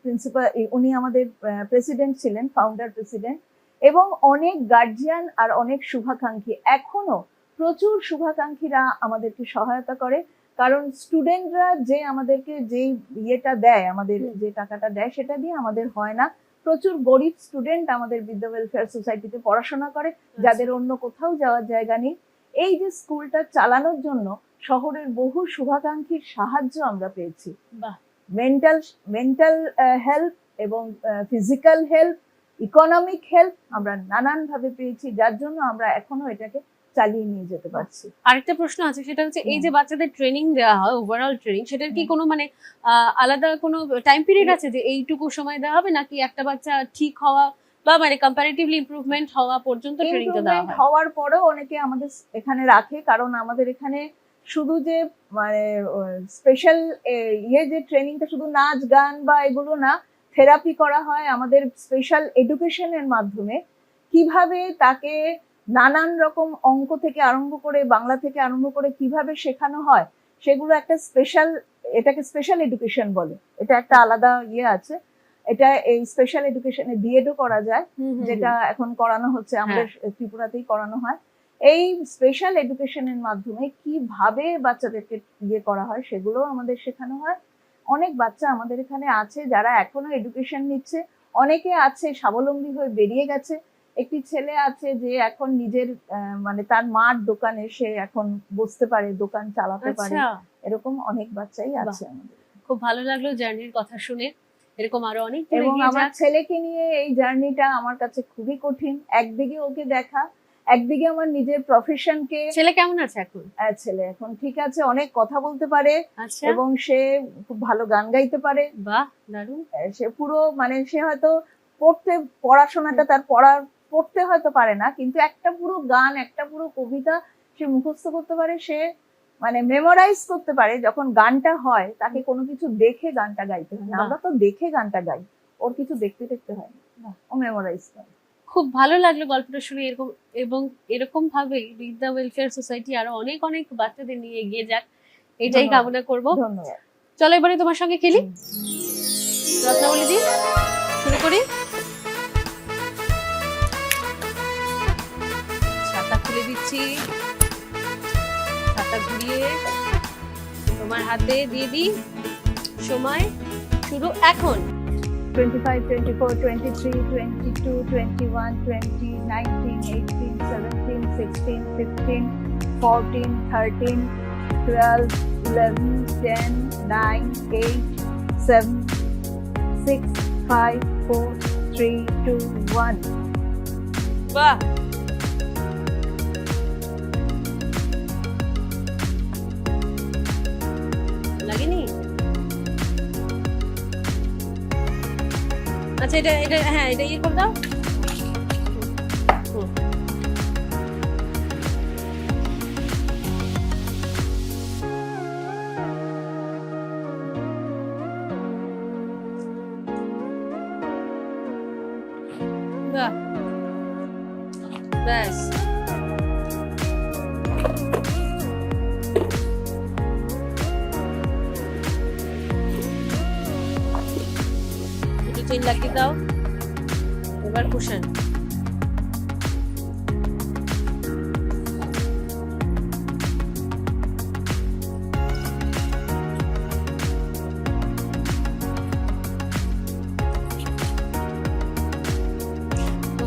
প্রিন্সিপাল, উনি আমাদের প্রেসিডেন্ট ছিলেন, ফাউন্ডার প্রেসিডেন্ট, এবং অনেক গার্জিয়ান আর অনেক শুভাকাঙ্ক্ষী, এখনো প্রচুর শুভাকাঙ্ক্ষীরা আমাদেরকে সহায়তা করে। কারণ স্টুডেন্টরা যে আমাদেরকে যে ইয়েটা দেয়, আমাদের যে টাকাটা দেয়, সেটা দিয়ে আমাদের হয় না। প্রচুর গরিব স্টুডেন্ট আমাদের বিদ্যা ওয়েলফেয়ার সোসাইটিতে পড়াশোনা করে, যাদের অন্য কোথাও যাওয়ার জায়গা নেই। এই যে স্কুলটা চালানোর জন্য শহরের বহু শুভাকাঙ্ক্ষীর সাহায্য আমরা পেয়েছি। বাহ। মেন্টাল হেল্প এবং ফিজিক্যাল হেল্প, ইকোনমিক হেল্প আমরা নানান ভাবে পেয়েছি, যার জন্য আমরা এখনো এটাকে চালিয়ে নিয়ে যেতে পারছি। আরেকটা প্রশ্ন আছে, সেটা হচ্ছে এই যে বাচ্চাদের ট্রেনিং দেওয়া হয়, ওভারঅল ট্রেনিং, সেটার কি কোনো মানে আলাদা কোনো টাইম পিরিয়ড আছে যে এইটুকু সময় দেওয়া হবে, নাকি একটা বাচ্চা ঠিক হওয়া বা মানে কম্পারেটিভলি ইমপ্রুভমেন্ট হওয়া পর্যন্ত ট্রেনিংটা দেওয়া ইমপ্রুভমেন্ট হয়? হওয়ার পরেও অনেকে আমাদের এখানে রাখে, কারণ আমাদের এখানে শুধু যে মানে স্পেশাল যে ট্রেনিংটা শুধু নাচ গান বা এগুলো না, থেরাপি করা হয় আমাদের স্পেশাল এডুকেশনের মাধ্যমে। কিভাবে তাকে নানান রকম অঙ্ক থেকে আরম্ভ করে, বাংলা থেকে আরম্ভ করে কিভাবে শেখানো হয়, সেগুলো একটা স্পেশাল, এটাকে স্পেশাল এডুকেশন বলে। এটা একটা আলাদা আছে। এটা এই স্পেশাল এডুকেশনে বিএডও করা যায়, যেটা এখন করানো হচ্ছে, আমাদের ত্রিপুরাতেই করানো হয়। এই স্পেশাল এডুকেশনের মাধ্যমে কিভাবে বাচ্চাদেরকে করা হয়, সেগুলো আমাদের শেখানো হয়। অনেক বাচ্চা আমাদের এখানে আছে যারা এখনো এডুকেশন নিচ্ছে, অনেকে আছে স্বাবলম্বী হয়ে বেরিয়ে গেছে। একটি ছেলে আছে যে এখন নিজের মানে তার মার দোকানে সে এখন বসতে পারে, দোকান চালাতে পারে। এরকম অনেক বাচ্চাই আছে আমাদের। খুব ভালো লাগলো জার্নির কথা শুনে। এরকম আরো অনেক এবং আমার ছেলেকে নিয়ে এই জার্নিটা আমার কাছে খুবই কঠিন। একদিকে ওকে দেখা, একদিকে আমার নিজের প্রফেশনকে। ছেলে কেমন আছে এখন? ছেলে এখন ঠিক আছে, অনেক কথা বলতে পারে এবং সে খুব ভালো গান গাইতে পারে। বাহ, দারুণ। সে পুরো মানে সে হয়তো পড়াশোনাটা তার পড়তে হয়তো পারে না, কিন্তু একটা পুরো গান, একটা পুরো কবিতা সে মুখস্থ করতে পারে, সে মানে মেমোরাইজ করতে পারে। যখন গানটা হয় তাকে কোনো কিছু দেখে গানটা গাইতে হয় না, আমরা তো দেখে গানটা গাই, ওর কিছু দেখতে হয় না, ও মেমোরাইজ করে। খুব ভালো লাগলো গল্পটা শুনে। এরকম এবং এরকম ভাবে বিদ্যা ওয়েলফেয়ার সোসাইটি আরো অনেক অনেক বাচ্চাদের নিয়ে এগিয়ে যাক, এটাই কামনা করব। ধন্যবাদ। চলো এবারে তোমার সঙ্গে খেলি। রত্নাবলী দি, শুরু করি। ছাতা খুলে দিচ্ছি, ছাতা ঘুরিয়ে তোমার হাতে দিয়ে দিই। সময় শুরু এখন। 25, 24, 23, 22, 21, 20, 19, 18, 17, 16, 15, 14, 13, 12, 11, 10, 9, 8, 7, 6, 5, 4, 3, 2, 1. বাহ, লাগেনি? আচ্ছা, এটা হ্যাঁ, এটা ইয়ে করে দাও। বাহ, ব্যাস। চেন লাগিয়ে দাও। এবার কুশন।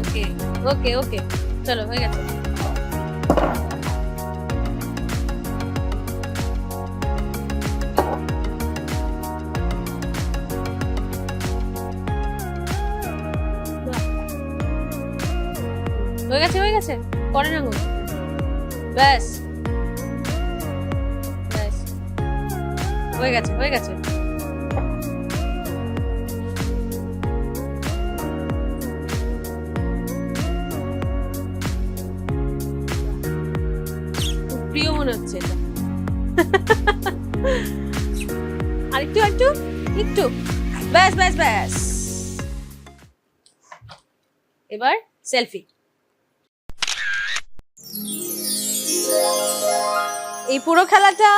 ওকে ওকে ওকে, চলো হয়ে গেছে। হয়ে গেছে পরে না গো, ব্যাস ব্যাস, হয়ে গেছে। খুব প্রিয় মনে হচ্ছে এটা। আরেকটু একটু একটু, ব্যাস ব্যাস ব্যাস। এবার সেলফি। এই পুরো খেলাটা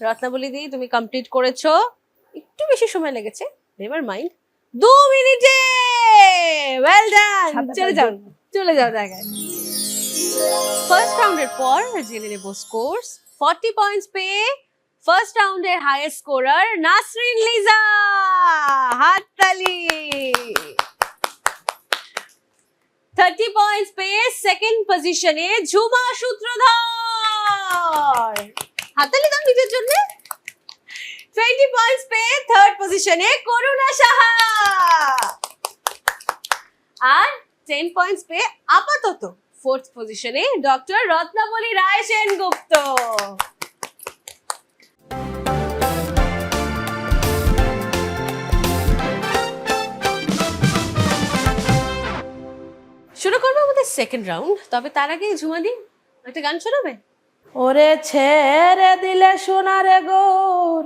রত্নাবলী দি তুমি কমপ্লিট করেছো। একটু বেশি সময় লেগেছে, নেভার মাইন্ড। 2 মিনিটে ওয়েল ডান। চলে যাও জায়গায়। ফার্স্ট রাউন্ডের পর জেনে নেব স্কোরস। 40 পয়েন্টস পেয়ে ফার্স্ট রাউন্ডের হাইয়েস্ট স্কোরার নাসরিন লিজা, হাততালি। 30 পয়েন্টস পেয়ে সেকেন্ড পজিশনে ঝুমা সূত্রধর, হাততালি দাও নিজের জন্য। 20 পয়েন্টস পেয়ে থার্ড পজিশনে করুণা সাহা, আর 10 পয়েন্টস পেয়ে আপাতত ফোর্থ পজিশনে ডক্টর রত্নাবলী রায় সেনগুপ্ত। শুরু করবো আমাদের সেকেন্ড রাউন্ড, তবে তার আগে ঝুমাদি একটা গান শোনাবে? ওরে ছেড়ে দিলে সোনারে গোর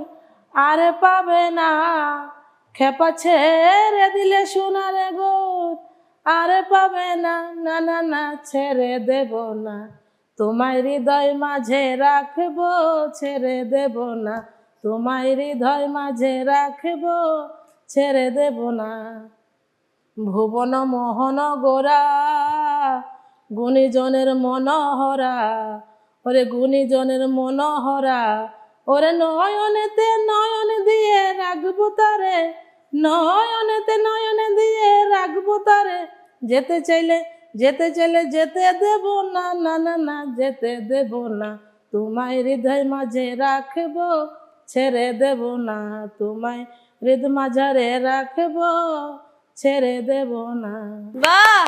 আর পাবে না, খেপা ছেড়ে দিলে সোনারে গোর আর পাবে না, না না না ছেড়ে দেব না, তোমায় হৃদয় মাঝে রাখবো, ছেড়ে দেব না, তোমায় হৃদয় মাঝে রাখবো, ছেড়ে দেব না। ভুবন মোহন গোরা গুণীজনের মনোহরা, ওরে গুণীজনের মনোহরা, ওরে নয়নেতে নয়ন দিয়ে রাখবো তারে, নয়নেতে নয়ন দিয়ে রাখবো তারে, যেতে চাইলে যেতে চাইলে যেতে দেব না, না না না যেতে দেব না, তোমায় হৃদয় মাঝে রাখবো, ছেড়ে দেব না, তোমায় হৃদয় মাঝারে রাখবো, ছেড়ে দেব না। বাহ!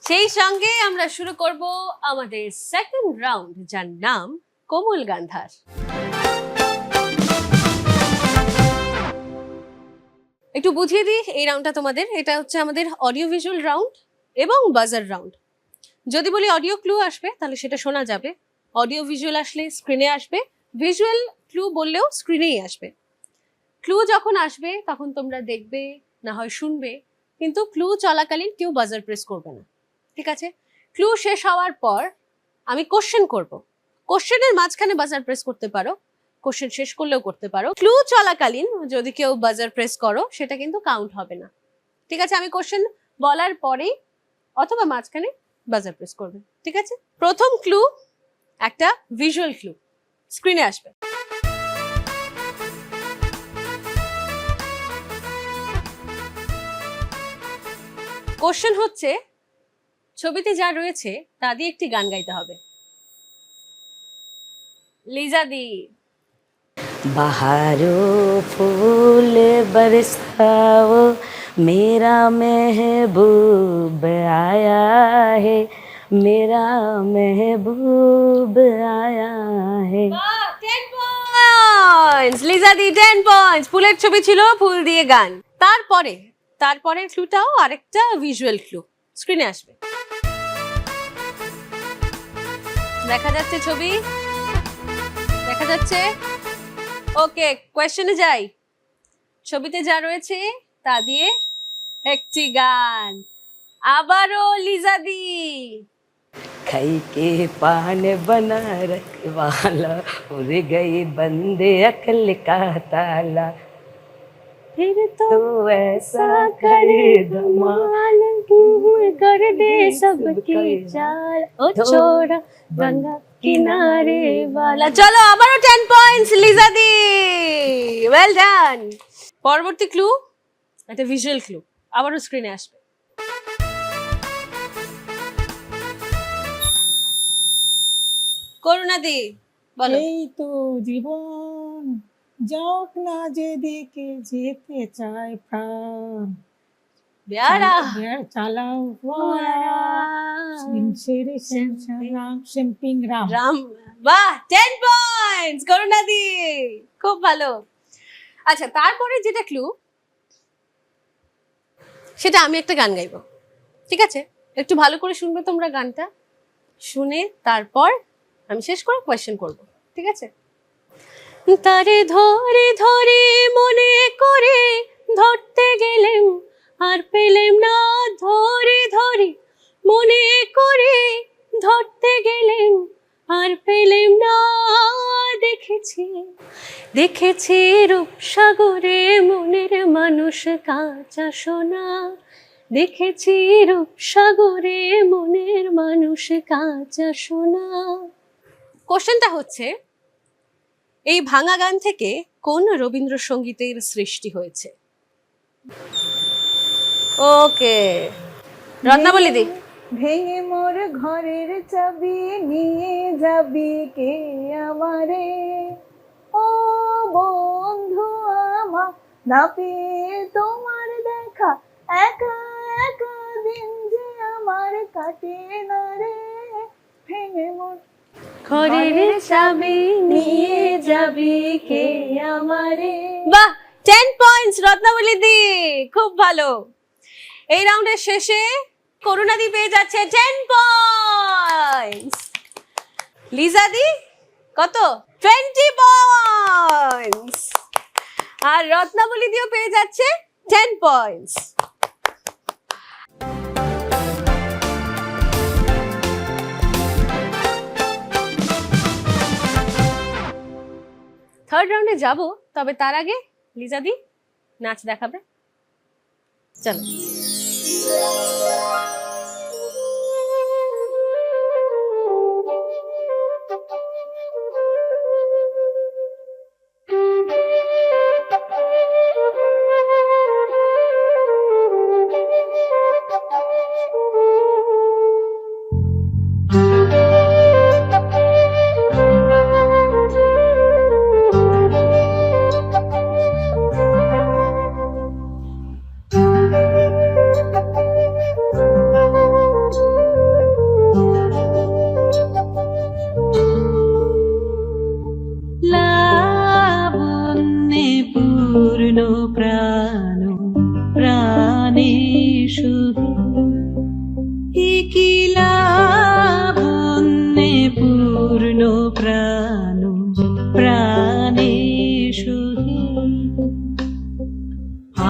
সেই সঙ্গে আমরা শুরু করব আমাদের সেকেন্ড রাউন্ড, যার নাম কোমল গান্ধার। একটু বুঝিয়ে দিই এই রাউন্ডটা তোমাদের। এটা হচ্ছে আমাদের অডিও ভিজুয়াল রাউন্ড এবং বাজার রাউন্ড। যদি বলি অডিও ক্লু আসবে তাহলে সেটা শোনা যাবে, অডিও ভিজুয়াল আসলে স্ক্রিনে আসবে, ভিজুয়াল ক্লু বললেও স্ক্রিনেই আসবে। ক্লু যখন আসবে তখন তোমরা দেখবে না হয় শুনবে, কিন্তু ক্লু চলাকালীন কেউ বাজার প্রেস করবে না, ঠিক আছে? ক্লু শেষ হওয়ার পর আমি কোশ্চেন করব, কোশ্চেনের মাঝখানে বাজার প্রেস করতে পারো, কোশ্চেন শেষ করলেও করতে পারো। ক্লু চলাকালীন যদি কেউ বাজার প্রেস করো সেটা কিন্তু কাউন্ট হবে না, ঠিক আছে? আমি কোশ্চেন বলার পরেই অথবা মাঝখানে বাজার প্রেস করবে, ঠিক আছে? প্রথম ক্লু একটা ভিজুয়াল ক্লু, স্ক্রিনে আসবে। কোশ্চেন হচ্ছে ছবিতে যা রয়েছে তা দিয়ে একটি গান গাইতে হবে। লিজা দি। बहारो फूल बरसाओ, मेरा महबूब आया है, मेरा महबूब आया है। 10 পয়েন্টস লিজা দি, 10 পয়েন্টস। ফুলের ছবি ছিল, ফুল দিয়ে গান। তারপরে ক্লুটাও আরেকটা ভিজুয়াল ক্লু, স্ক্রিনে আসবে। দেখা যাচ্ছে ছবি, দেখা যাচ্ছে। ওকে, কোয়েশ্চেনে যাই। ছবিতে যা রয়েছে তা দিয়ে একটি গান। আবারও লিজা দি। खाई के पान बना रखवाला, उड़ गई बंदे अकल का ताला, फिर तो ऐसा करे धमाल कर दे सबकी चाल, ओ छोड़ा गंगा किनारे वाला। চলো আবারও 10 পয়েন্টস লিজা দি, ওয়েল ডান। পরবর্তী ক্লু একটা ভিজুয়াল ক্লু, আবারও স্ক্রিনে আসবে। করুণা দি বলো। এই তো জীবন, যাক না যেদিকে যেতে চায় প্রাণ, বেয়ারা চালাও শিম্পিং রাম। রাম, বাহ, 10 পয়েন্টস করুণা দি, খুব ভালো। আচ্ছা, তারপরে যেটা ক্লু সেটা আমি একটা গান গাইবো, ঠিক আছে? একটু ভালো করে শুনবে তোমরা গানটা, শুনে তারপর আমি শেষ করে কোয়েশ্চেন করব, ঠিক আছে? তারে ধরে ধরে মনে করে ধরতে গেলেম আর পেলেম না, ধরে ধরে মনে করে ধরতে গেলেম আর পেলেম না, দেখে দেখেছি দেখেছি রূপসাগরে মনের মানুষ কাঁচা সোনা, দেখেছি রূপসাগরে মনের মানুষ কাঁচা সোনা। কোশ্চেনটা হচ্ছে, এই ভাঙা গান থেকে কোন রবীন্দ্রসঙ্গীতের সৃষ্টি হয়েছে? ওকে, রত্নাবলী দি। ভেঙে মোর ঘরের চাবি নিয়ে যাবি কে আমারে, ও বন্ধু আমার না পেয়ে তোমার দেখা, একা একা দিন যে আমার কাটে না রে, ভেঙে মোর ঘরের চাবি নিয়ে যাবি কে আমারে। বাহ, 10 পয়েন্টস রত্নাবলী দি, খুব ভালো। এই রাউন্ডের শেষে করুণা দি পেয়ে যাচ্ছে 10 পয়েন্টস। লিজা দি কত? 20 পয়েন্টস। আর রত্নাবলী দিও পেয়ে যাচ্ছে 10 পয়েন্টস। থার্ড রাউন্ডে যাব, তবে তার আগে লিজা দি নাচ দেখাবে, চলো। পূর্ণ প্রাণ প্রাণে শুধু কি লাবণ্যে পূর্ণ প্রাণ প্রাণে শুধু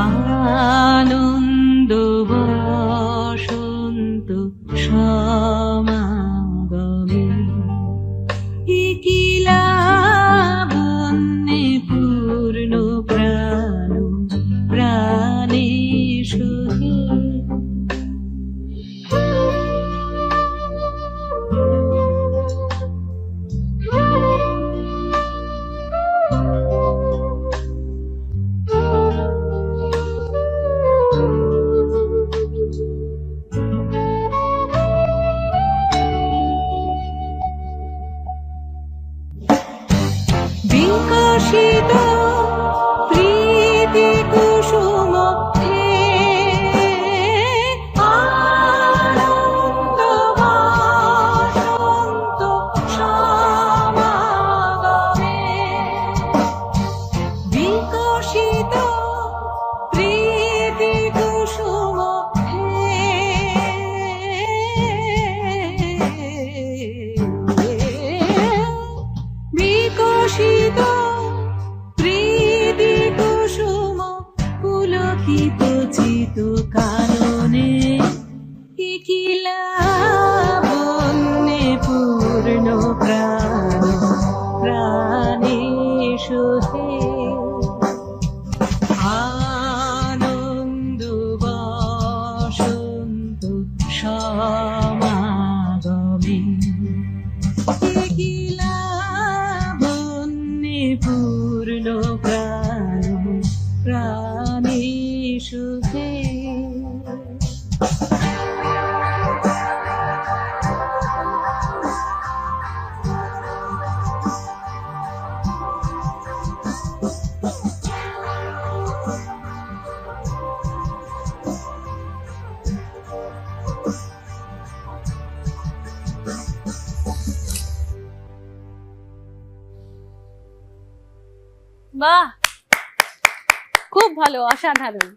আনন্দ বসন্ত সমাগমে কি লাবণ্যে পূর্ণ প্রাণ প্রাণে শুধু বিকশিত প্রীতি কুসুম আনন্দ বসন্ত সমাগমে বিকশিত প্রীতি কুসুম বিকশিত প্রীতি কুসুম পুলকিত চিত কাননে কি লাবণ্যে পূর্ণ প্রাণ প্রাণে শুধু আনন্দ বসন্ত সমাগমে কি লাবণ্যে পূর্ণ প্রাণ প্রাণে শুধু বাহ, খুব ভালো, অসাধারণ,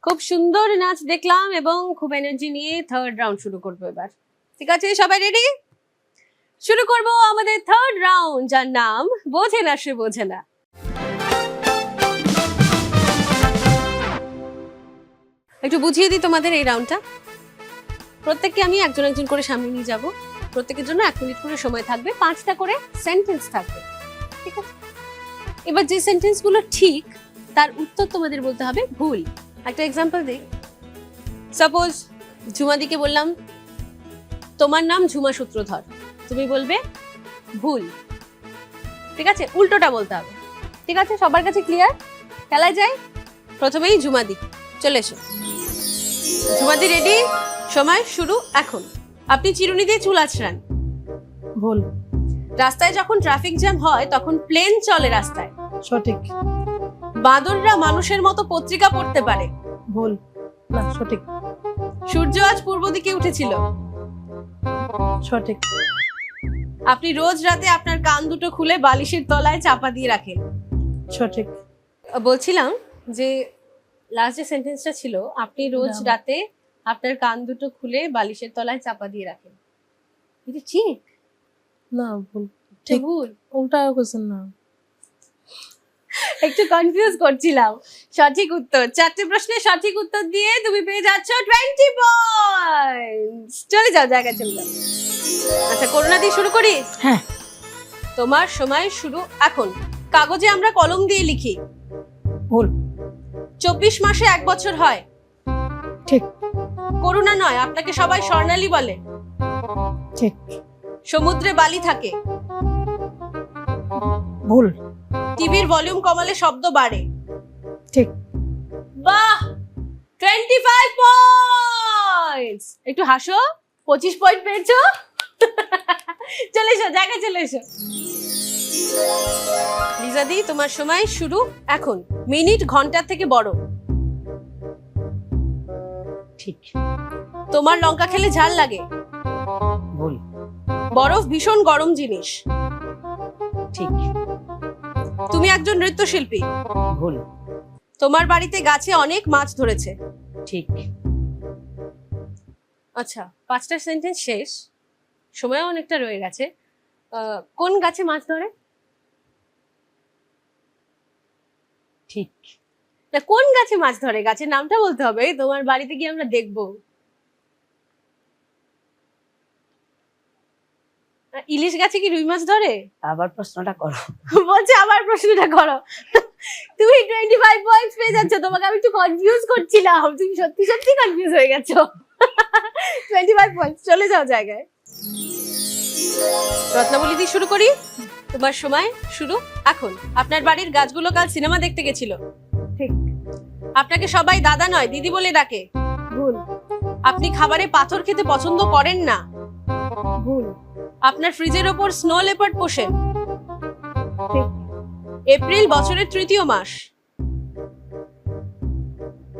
খুব সুন্দর নাচ দেখলাম এবং খুব এনার্জি নিয়ে থার্ড রাউন্ড শুরু করবো এবার। ঠিক আছে, সবাই রেডি? শুরু করব আমাদের থার্ড রাউন্ড, যার নাম বোঝে না সে বোঝে না। একটু বুঝিয়ে দিই তোমাদের এই রাউন্ডটা। প্রত্যেককে আমি একজন একজন করে সামনে নিয়ে যাব। প্রত্যেকের জন্য 1 মিনিট করে সময় থাকবে, 5টা করে সেন্টেন্স থাকবে। ঠিক আছে, এবার যে সেন্টেন্স গুলো ঠিক তার উত্তর তোমাদের বলতে হবে ভুল। একটা এক্সাম্পল দিই, সাপোজ ঝুমাদিকে বললাম তোমার নাম ঝুমা সূত্রধর, তুমি বলবে ভুল। ঠিক আছে, উল্টোটা বলতে হবে। ঠিক আছে, সবার কাছে ক্লিয়ার? খেলায় যাই। প্রথমেই ঝুমাদি, চলে এসো। ঝুমাদি রেডি? সময় শুরু এখন। আপনি চিরুনি দিয়ে চুল আঁচড়ান। ভুল। রাস্তায় যখন ট্রাফিক জ্যাম হয় তখন প্লেন চলে রাস্তায়। সঠিক। বাঁদররা মানুষের মতো পত্রিকা পড়তে পারে। ভুল। না, সঠিক। সূর্য আজ পূর্ব দিকে উঠেছিল। সঠিক। আপনি রোজ রাতে আপনার কান দুটো খুলে বালিশের তলায় চাপা দিয়ে রাখেন। সঠিক। বলছিলাম যে লাস্ট যে সেন্টেন্সটা ছিল, আপনি রোজ না। রাতে আপনার কান দুটো খুলে বালিশের তলায় চাপা দিয়ে রাখেন, এটা ঠিক? না, ভুল। ঠিক ভুল? উল্টা কোশ্চেন না। একটু কনফিউজ করছিলাম। সঠিক উত্তর, 4টে প্রশ্নের সঠিক উত্তর দিয়ে তুমি পেয়ে যাচ্ছ 20 পয়েন্টস। চলে যাও, জায়গা চলে যাও। আচ্ছা, করোনা দিয়ে শুরু করি। হ্যাঁ। তোমার সময় শুরু এখন। কাগজে আমরা কলম দিয়ে লিখি। ভুল। 24 মাসে 1 বছর হয়। ঠিক। করোনা নয়, আপনাকে সবাই স্বর্ণালী বলে। ঠিক। সমুদ্রে বালি থাকে। ভুল। টিভির ভলিউম কমালে শব্দ বাড়ে। ঠিক। বাহ, 25 পয়েন্টস। একটু হাসো, 25 পয়েন্ট পেয়েছো। চলে এসো, জায়গা চলে এসো। লিজাদি, তোমার সময় শুরু এখন। মিনিট ঘন্টার থেকে বড়। ঠিক। তোমার লঙ্কা খেলে ঝাল লাগে। ভুল। বরফ ভীষণ গরম জিনিস। ঠিক। তুমি একজন নৃত্যশিল্পী। ভুল। তোমার বাড়িতে গাছে অনেক মাছ ধরেছে। ঠিক। আচ্ছা, 5টা সেন্টেন্স শেষ, সময় অনেকটা রয়ে গেছে। কোন গাছে মাছ ধরে? ঠিক। না, কোন গাছে মাছ ধরে, গাছের নামটা বলতে হবে। তোমার বাড়িতে গিয়ে আমরা দেখবো। ইলিশ গাছে কি রুই মাছ ধরে? আবার প্রশ্নটা করো। বলছে আবার প্রশ্নটা করো। তুমি 25 পয়েন্টস পেয়ে যাচ্ছ। তোমাকে আমি একটু কনফিউজ করছিলাম, তুমি সত্যি সত্যি কনফিউজ হয়ে গেছো। 25 পয়েন্টস। চলে যাও জায়গায়। রত্নাবলী দিয়ে শুরু করি। তোমার সময় শুরু এখন। আপনার বাড়ির গাছগুলো কাল সিনেমা দেখতে গেছিল। ঠিক। আপনাকে সবাই দাদা নয় দিদি বলে ডাকে। ভুল। আপনি খাবারে পাথর খেতে পছন্দ করেন না। ভুল। আপনার ফ্রিজের ওপর স্নো লেপার্ড পোষেন। ঠিক। এপ্রিল বছরের 3য় মাস।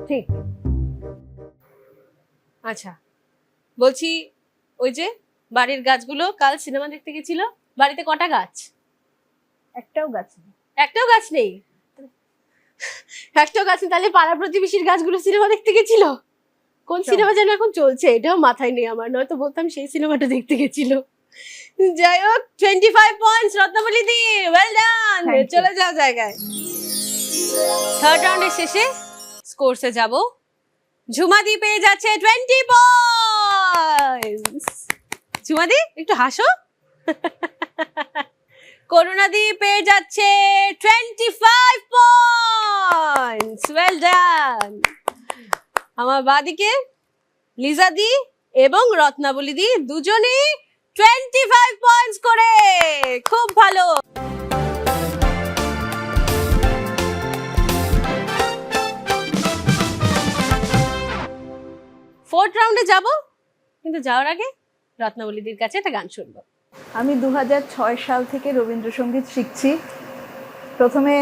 ঠিক। আচ্ছা, বলছি ওই যে বাড়ির গাছগুলো কাল সিনেমা দেখতে গেছিল, বাড়িতে কটা গাছ? একটাও গাছ নেই। একটাও গাছ নেই? একটাও গাছ নেই, তাহলে পাড়া প্রতিবেশীর গাছগুলো সিনেমা দেখতে গেছিল। কোন সব। সিনেমা যেন এখন চলছে, এটাও মাথায় নেই আমার, নয়তো বলতাম সেই সিনেমাটা দেখতে গেছিল। যাই হোক, 25 points Ratnavali the, well done. Thank you. চলে যাও জায়গায়। থার্ড রাউন্ডের শেষে স্কোরসে যাব। ঝুমাদি পেয়ে যাচ্ছে 20 পয়েন্টস। ঝুমাদি একটু হাসো। করুণাদি পেয়ে যাচ্ছে 25 পয়েন্টস, ওয়েল ডান। আমার বাদিকে লিজাদি এবং রত্নাবলী দি দুজনেই 25 পয়েন্টস করে, খুব ভালো। ফোর্থ রাউন্ডে যাব, কিন্তু যাওয়ার আগে রত্নাবলীদির কাছে একটা গান শুনবো। আমি 2006 সাল থেকে রবীন্দ্রসঙ্গীত শিখছি। প্রথমে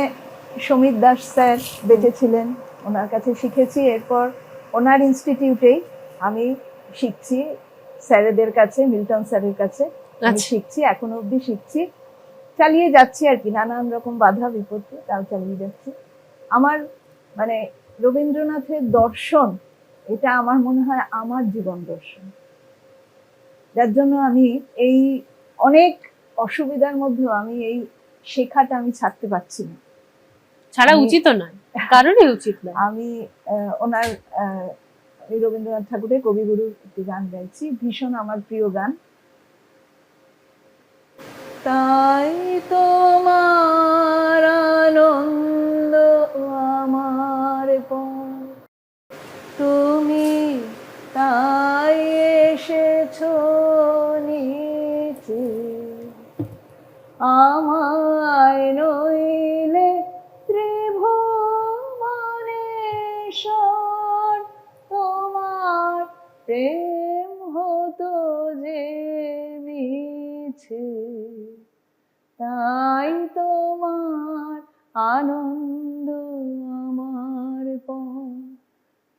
সমীর দাস স্যার বেঁচে ছিলেন, ওনার কাছে শিখেছি। এরপর ওনার ইনস্টিটিউটেই আমি শিখছি, স্যারেদের কাছে, মিল্টন স্যারের কাছে আমি আচ্ছা। শিখছি, এখনো অবধি শিখছি, চালিয়ে যাচ্ছি আর কি। নানান রকম বাধা বিপত্তি, তাও চালিয়ে যাচ্ছি। আমার মানে রবীন্দ্রনাথের দর্শন, এটা আমার মনে হয় আমার জীবন দর্শন, যার জন্য আমি এই অনেক অসুবিধার মধ্যেও আমি এই শেখাটা আমি ছাড়তে পারছি না। ছাড়া আমি- উচিত নয়, কারণই উচিত নয়। আমি ওনার এই রবীন্দ্রনাথ ঠাকুরের কবিগুরুর একটি গান গাইছি, ভীষণ আমার প্রিয় গান। তাই তোমার আনন্দ আমার পর, তুমি তাই এসেছো নিচে, আমায় নইলে ত্রিভুবনেশ্বর তোমার প্রেম হতো যে মিছে, তাই তোমার আনন্দ আমার পর,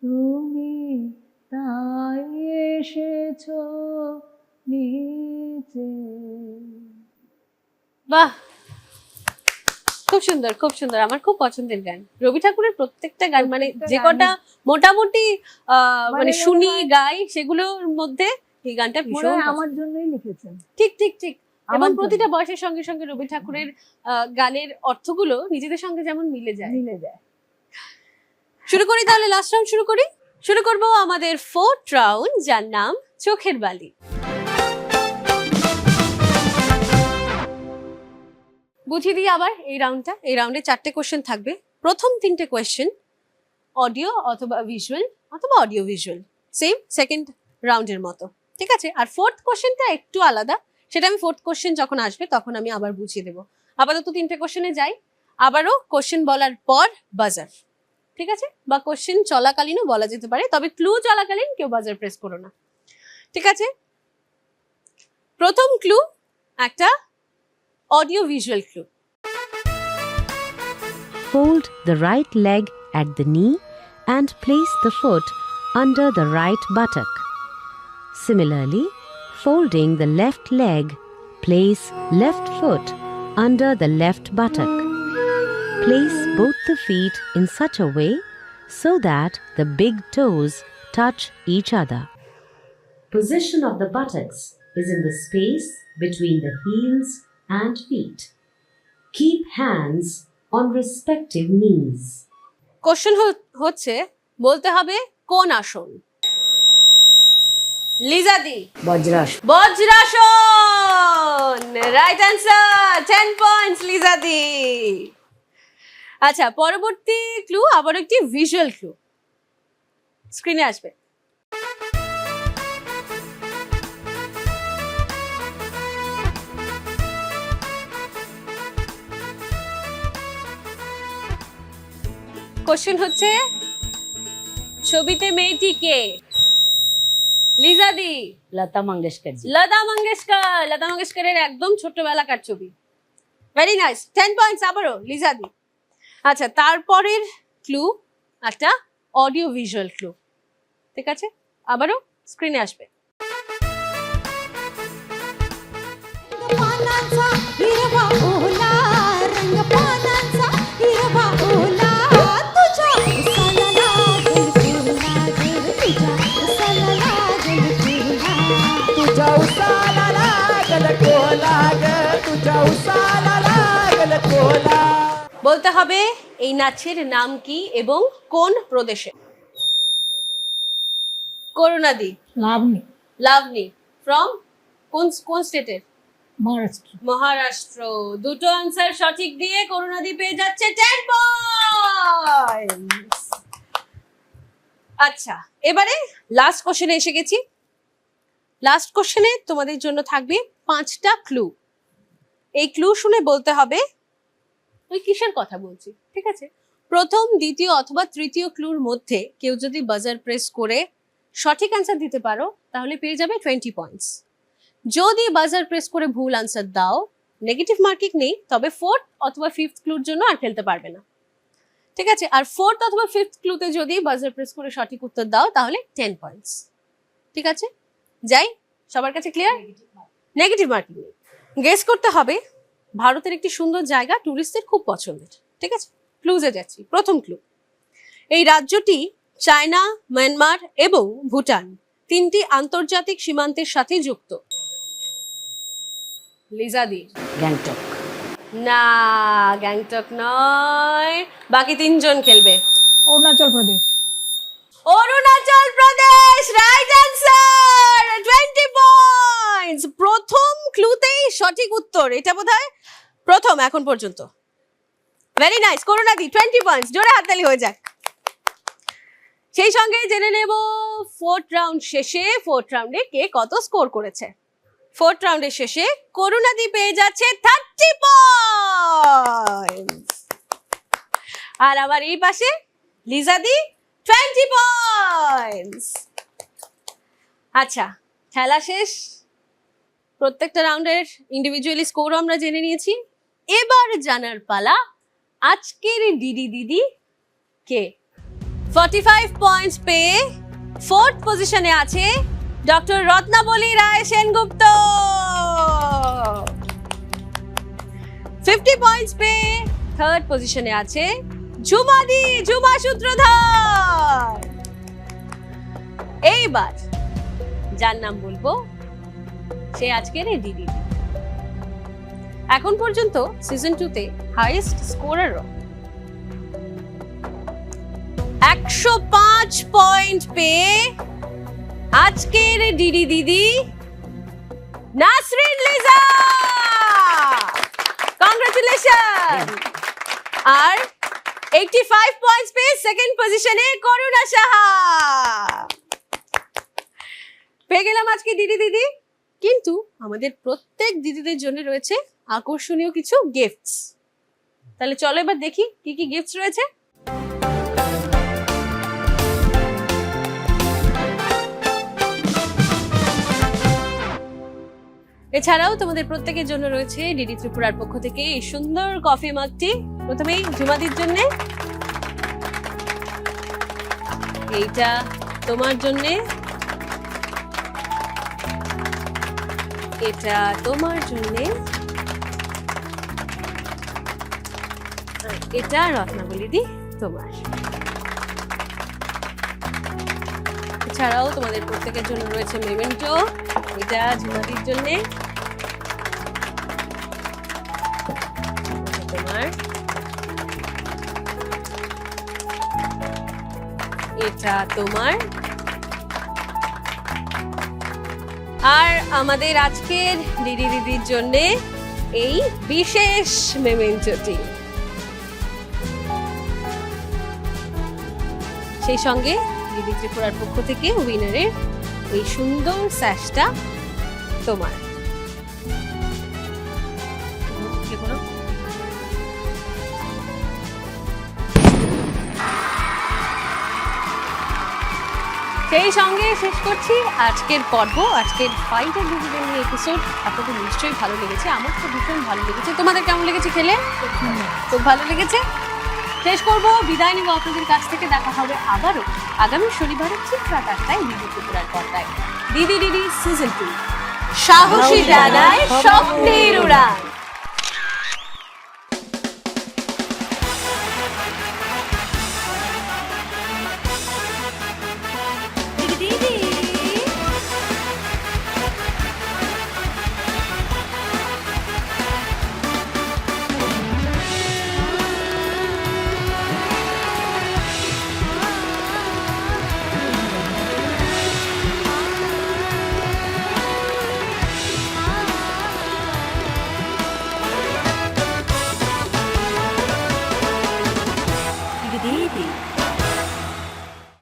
তুমি তাই এসেছো নিচে। বাহ, খুব সুন্দর, খুব সুন্দর। আমার খুব পছন্দের গান রবি ঠাকুরের প্রত্যেকটা গান, মানে যে কটা মোটামুটি মানে শুনি গাই সেগুলোর মধ্যে এই গানটা মনে ভীষণ হয় পছন্দ। আমার জন্যই লিখেছেন। ঠিক ঠিক ঠিক। এবং আমার প্রতিটা বয়সের সঙ্গে সঙ্গে রবি ঠাকুরের গানের অর্থগুলো নিজেদের সঙ্গে যেমন মিলে যায়। মিলে যায়। শুরু করি তাহলে, লাস্ট রাউন্ড শুরু করি। শুরু করব আমাদের 4th রাউন্ড, যার নাম চোখের বালি। বুঝিয়ে দিই আবার এই রাউন্ডটা। এই রাউন্ডে 4টে কোশ্চেন থাকবে। প্রথম 3টে কোশ্চেন অডিও অথবা ভিজুয়াল অথবা অডিও ভিজুয়াল, সেম সেকেন্ড রাউন্ডের মতো, ঠিক আছে? আর 4th কোশ্চেনটা একটু আলাদা, সেটা আমি 4th কোশ্চেন যখন আসবে তখন আমি আবার বুঝিয়ে দেবো। আপাতত 3টে কোশ্চেনে যাই। আবারও কোশ্চেন বলার পর বাজার, ঠিক আছে? বা কোশ্চেন চলাকালীনও বলা যেতে পারে, তবে ক্লু চলাকালীন কেউ বাজার প্রেস করো না, ঠিক আছে? প্রথম ক্লু একটা audio visual clue. Fold the right leg at the knee and place the foot under the right buttock. Similarly, folding the left leg, place left foot under the left buttock. Place both the feet in such a way so that the big toes touch each other. Position of the buttocks is in the space between the heels and feet. Keep hands on respective knees. Question হচ্ছে, বলতে হবে কোন আসন। লিজাদি, বজ্রাসন। বজ্রাসন, right answer, 10 points লিজাদি। আচ্ছা, পরবর্তী clue আবার একটি visual clue, স্ক্রিনে আসবে। কোশ্চেন হচ্ছে, ছবিতে মেয়েটি কে? লিজাদি, লতা মঙ্গেশকর জি। লতা মঙ্গেশকর। লতা মঙ্গেশকরের একদম ছোট্টবেলাকার ছবি। ভেরি নাইস, 10 পয়েন্টস আবারও লিজাদি। আচ্ছা, তারপরের ক্লু একটা অডিও ভিজুয়াল ক্লু, ঠিক আছে? আবারও স্ক্রিনে আসবে। বলতে হবে এই নাচের নাম কি এবং কোন প্রদেশে। করুণাদি, লাবণী, লাভলি, ফ্রম কোন কোন স্টেটের? মহারাষ্ট্র। মহারাষ্ট্র। দুটো আনসার সঠিক দিয়ে করুণাদি পেয়ে যাচ্ছে 10 পয়েন্টস। আচ্ছা, এবারে লাস্ট কোশ্চেনে এসে গেছি। লাস্ট কোশ্চেনে তোমাদের জন্য থাকবে 5টা ক্লু। এই ক্লু শুনে বলতে হবে ওই কিসের কথা বলছি, ঠিক আছে? প্রথম, দ্বিতীয় অথবা তৃতীয় ক্লুর মধ্যে কেউ যদি বাজার প্রেস করে সঠিক অ্যান্সার দিতে পারো তাহলে পেয়ে যাবে 20 পয়েন্টস। যদি বাজার প্রেস করে ভুল অ্যান্সার দাও, নেগেটিভ মার্কিং নেই, তবে 4th অথবা 5th ক্লুর জন্য আর খেলতে পারবে না, ঠিক আছে? আর 4th অথবা 5th ক্লুতে যদি বাজার প্রেস করে সঠিক উত্তর দাও তাহলে 10 পয়েন্টস, ঠিক আছে? যাই, সবার কাছে ক্লিয়ার? নেগেটিভ মার্কিং নেই। গেস করতে হবে ভারতের একটি সুন্দর জায়গা, টুরিস্টদের খুব পছন্দের, ঠিক আছে? ক্লুজে যাচ্ছি। প্রথম ক্লু, এই রাজ্যটি চায়না, মায়ানমার এবং ভুটান 3টি আন্তর্জাতিক সীমান্তের সাথে যুক্ত। লিজাদি, গ্যাংটক। না, গ্যাংটক নয়। বাকি 3জন খেলবে। Arunachal Pradesh. Arunachal Pradesh, right answer, 20 point. Points প্রথম ক্লুতেই সঠিক উত্তর, এটা বোধহয় প্রথম এখন পর্যন্ত। ভেরি নাইস করুণাদি, 20 পয়েন্টস, জোরে হাততালি হয়ে যাক। সেই সঙ্গে জেনে নেব ফোর্থ রাউন্ড শেষে, ফোর্থ রাউন্ডে কে কত স্কোর করেছে। ফোর্থ রাউন্ডের শেষে করুণাদি পেয়ে যাচ্ছে 30 পয়েন্টস, আর আবার এই পাশে লিজাদি 20 পয়েন্টস। আচ্ছা, খেলা শেষ, প্রত্যেকটা রাউন্ডের ইন্ডিভিজুয়ালি স্কোর আমরা জেনে নিয়েছি। এবার জানার পালা আজকের ডিডি দিদি কে। 45 পয়েন্টস পেয়ে ফোর্থ পজিশনে আছে ডক্টর রত্নাবলী রায় সেনগুপ্ত। 50 পয়েন্টস পেয়ে থার্ড পজিশনে আছে ঝুমাদি, ঝুমা সূত্রধর। এইবার যার নাম বলবো সে আজকের ডিডি। এখন পর্যন্ত সিজন 2 তে হাইয়েস্ট স্কোরারও 105 পয়েন্ট পেয়ে আজকের ডিডি দিদি নাসরিন লিজা, কংগ্রাচুলেশন। আর 85 পয়েন্টস পেয়ে সেকেন্ড পজিশনে করুণা সাহা। পেয়ে গেলাম আজকে ডিডি দিদি, কিন্তু আমাদের প্রত্যেক দিদিদের জন্য রয়েছে আকর্ষণীয় কিছু গিফটস। তাহলে চলো এবার দেখি কি কি গিফটস রয়েছে। এছাড়াও তোমাদের প্রত্যেকের জন্য রয়েছে ডিডি ত্রিপুরার পক্ষ থেকে এই সুন্দর কফি মাগটি। প্রথমেই ঝুমাদির জন্য, এইটা তোমার জন্য, এটা তোমার জন্য, এটা রত্নাবলী দি তোমার। এছাড়াও তোমাদের প্রত্যেকের জন্য রয়েছে মেমেন্টো, এটা ঝুমাদির জন্য, তোমার, এটা তোমার। আর আমাদের আজকের ডিডি দিদির জন্য এই বিশেষ মেমেন্টোটি। সেই সঙ্গে ডিডি ত্রিপুরার পক্ষ থেকে উইনারের এই সুন্দর স্যাশটা তোমার। সেই সঙ্গে শেষ করছি আজকের পর্ব, আজকের ফাইটার ডিভিশন এপিসোড। আপনাদের নিশ্চয়ই ভালো লেগেছে, আমার তো ভীষণ ভালো লেগেছে। তোমাদের কেমন লেগেছে খেলে? খুব ভালো লেগেছে। শেষ করব, বিদায় নিব আপনাদের কাছ থেকে। দেখা হবে আবারও আগামী শনিবারে ঠিক রাত 8টায় ডিডি ত্রিপুরার পর্দায়। ডিডি সিজন 2 সাহসী জানায় স্বপ্নের উড়ান।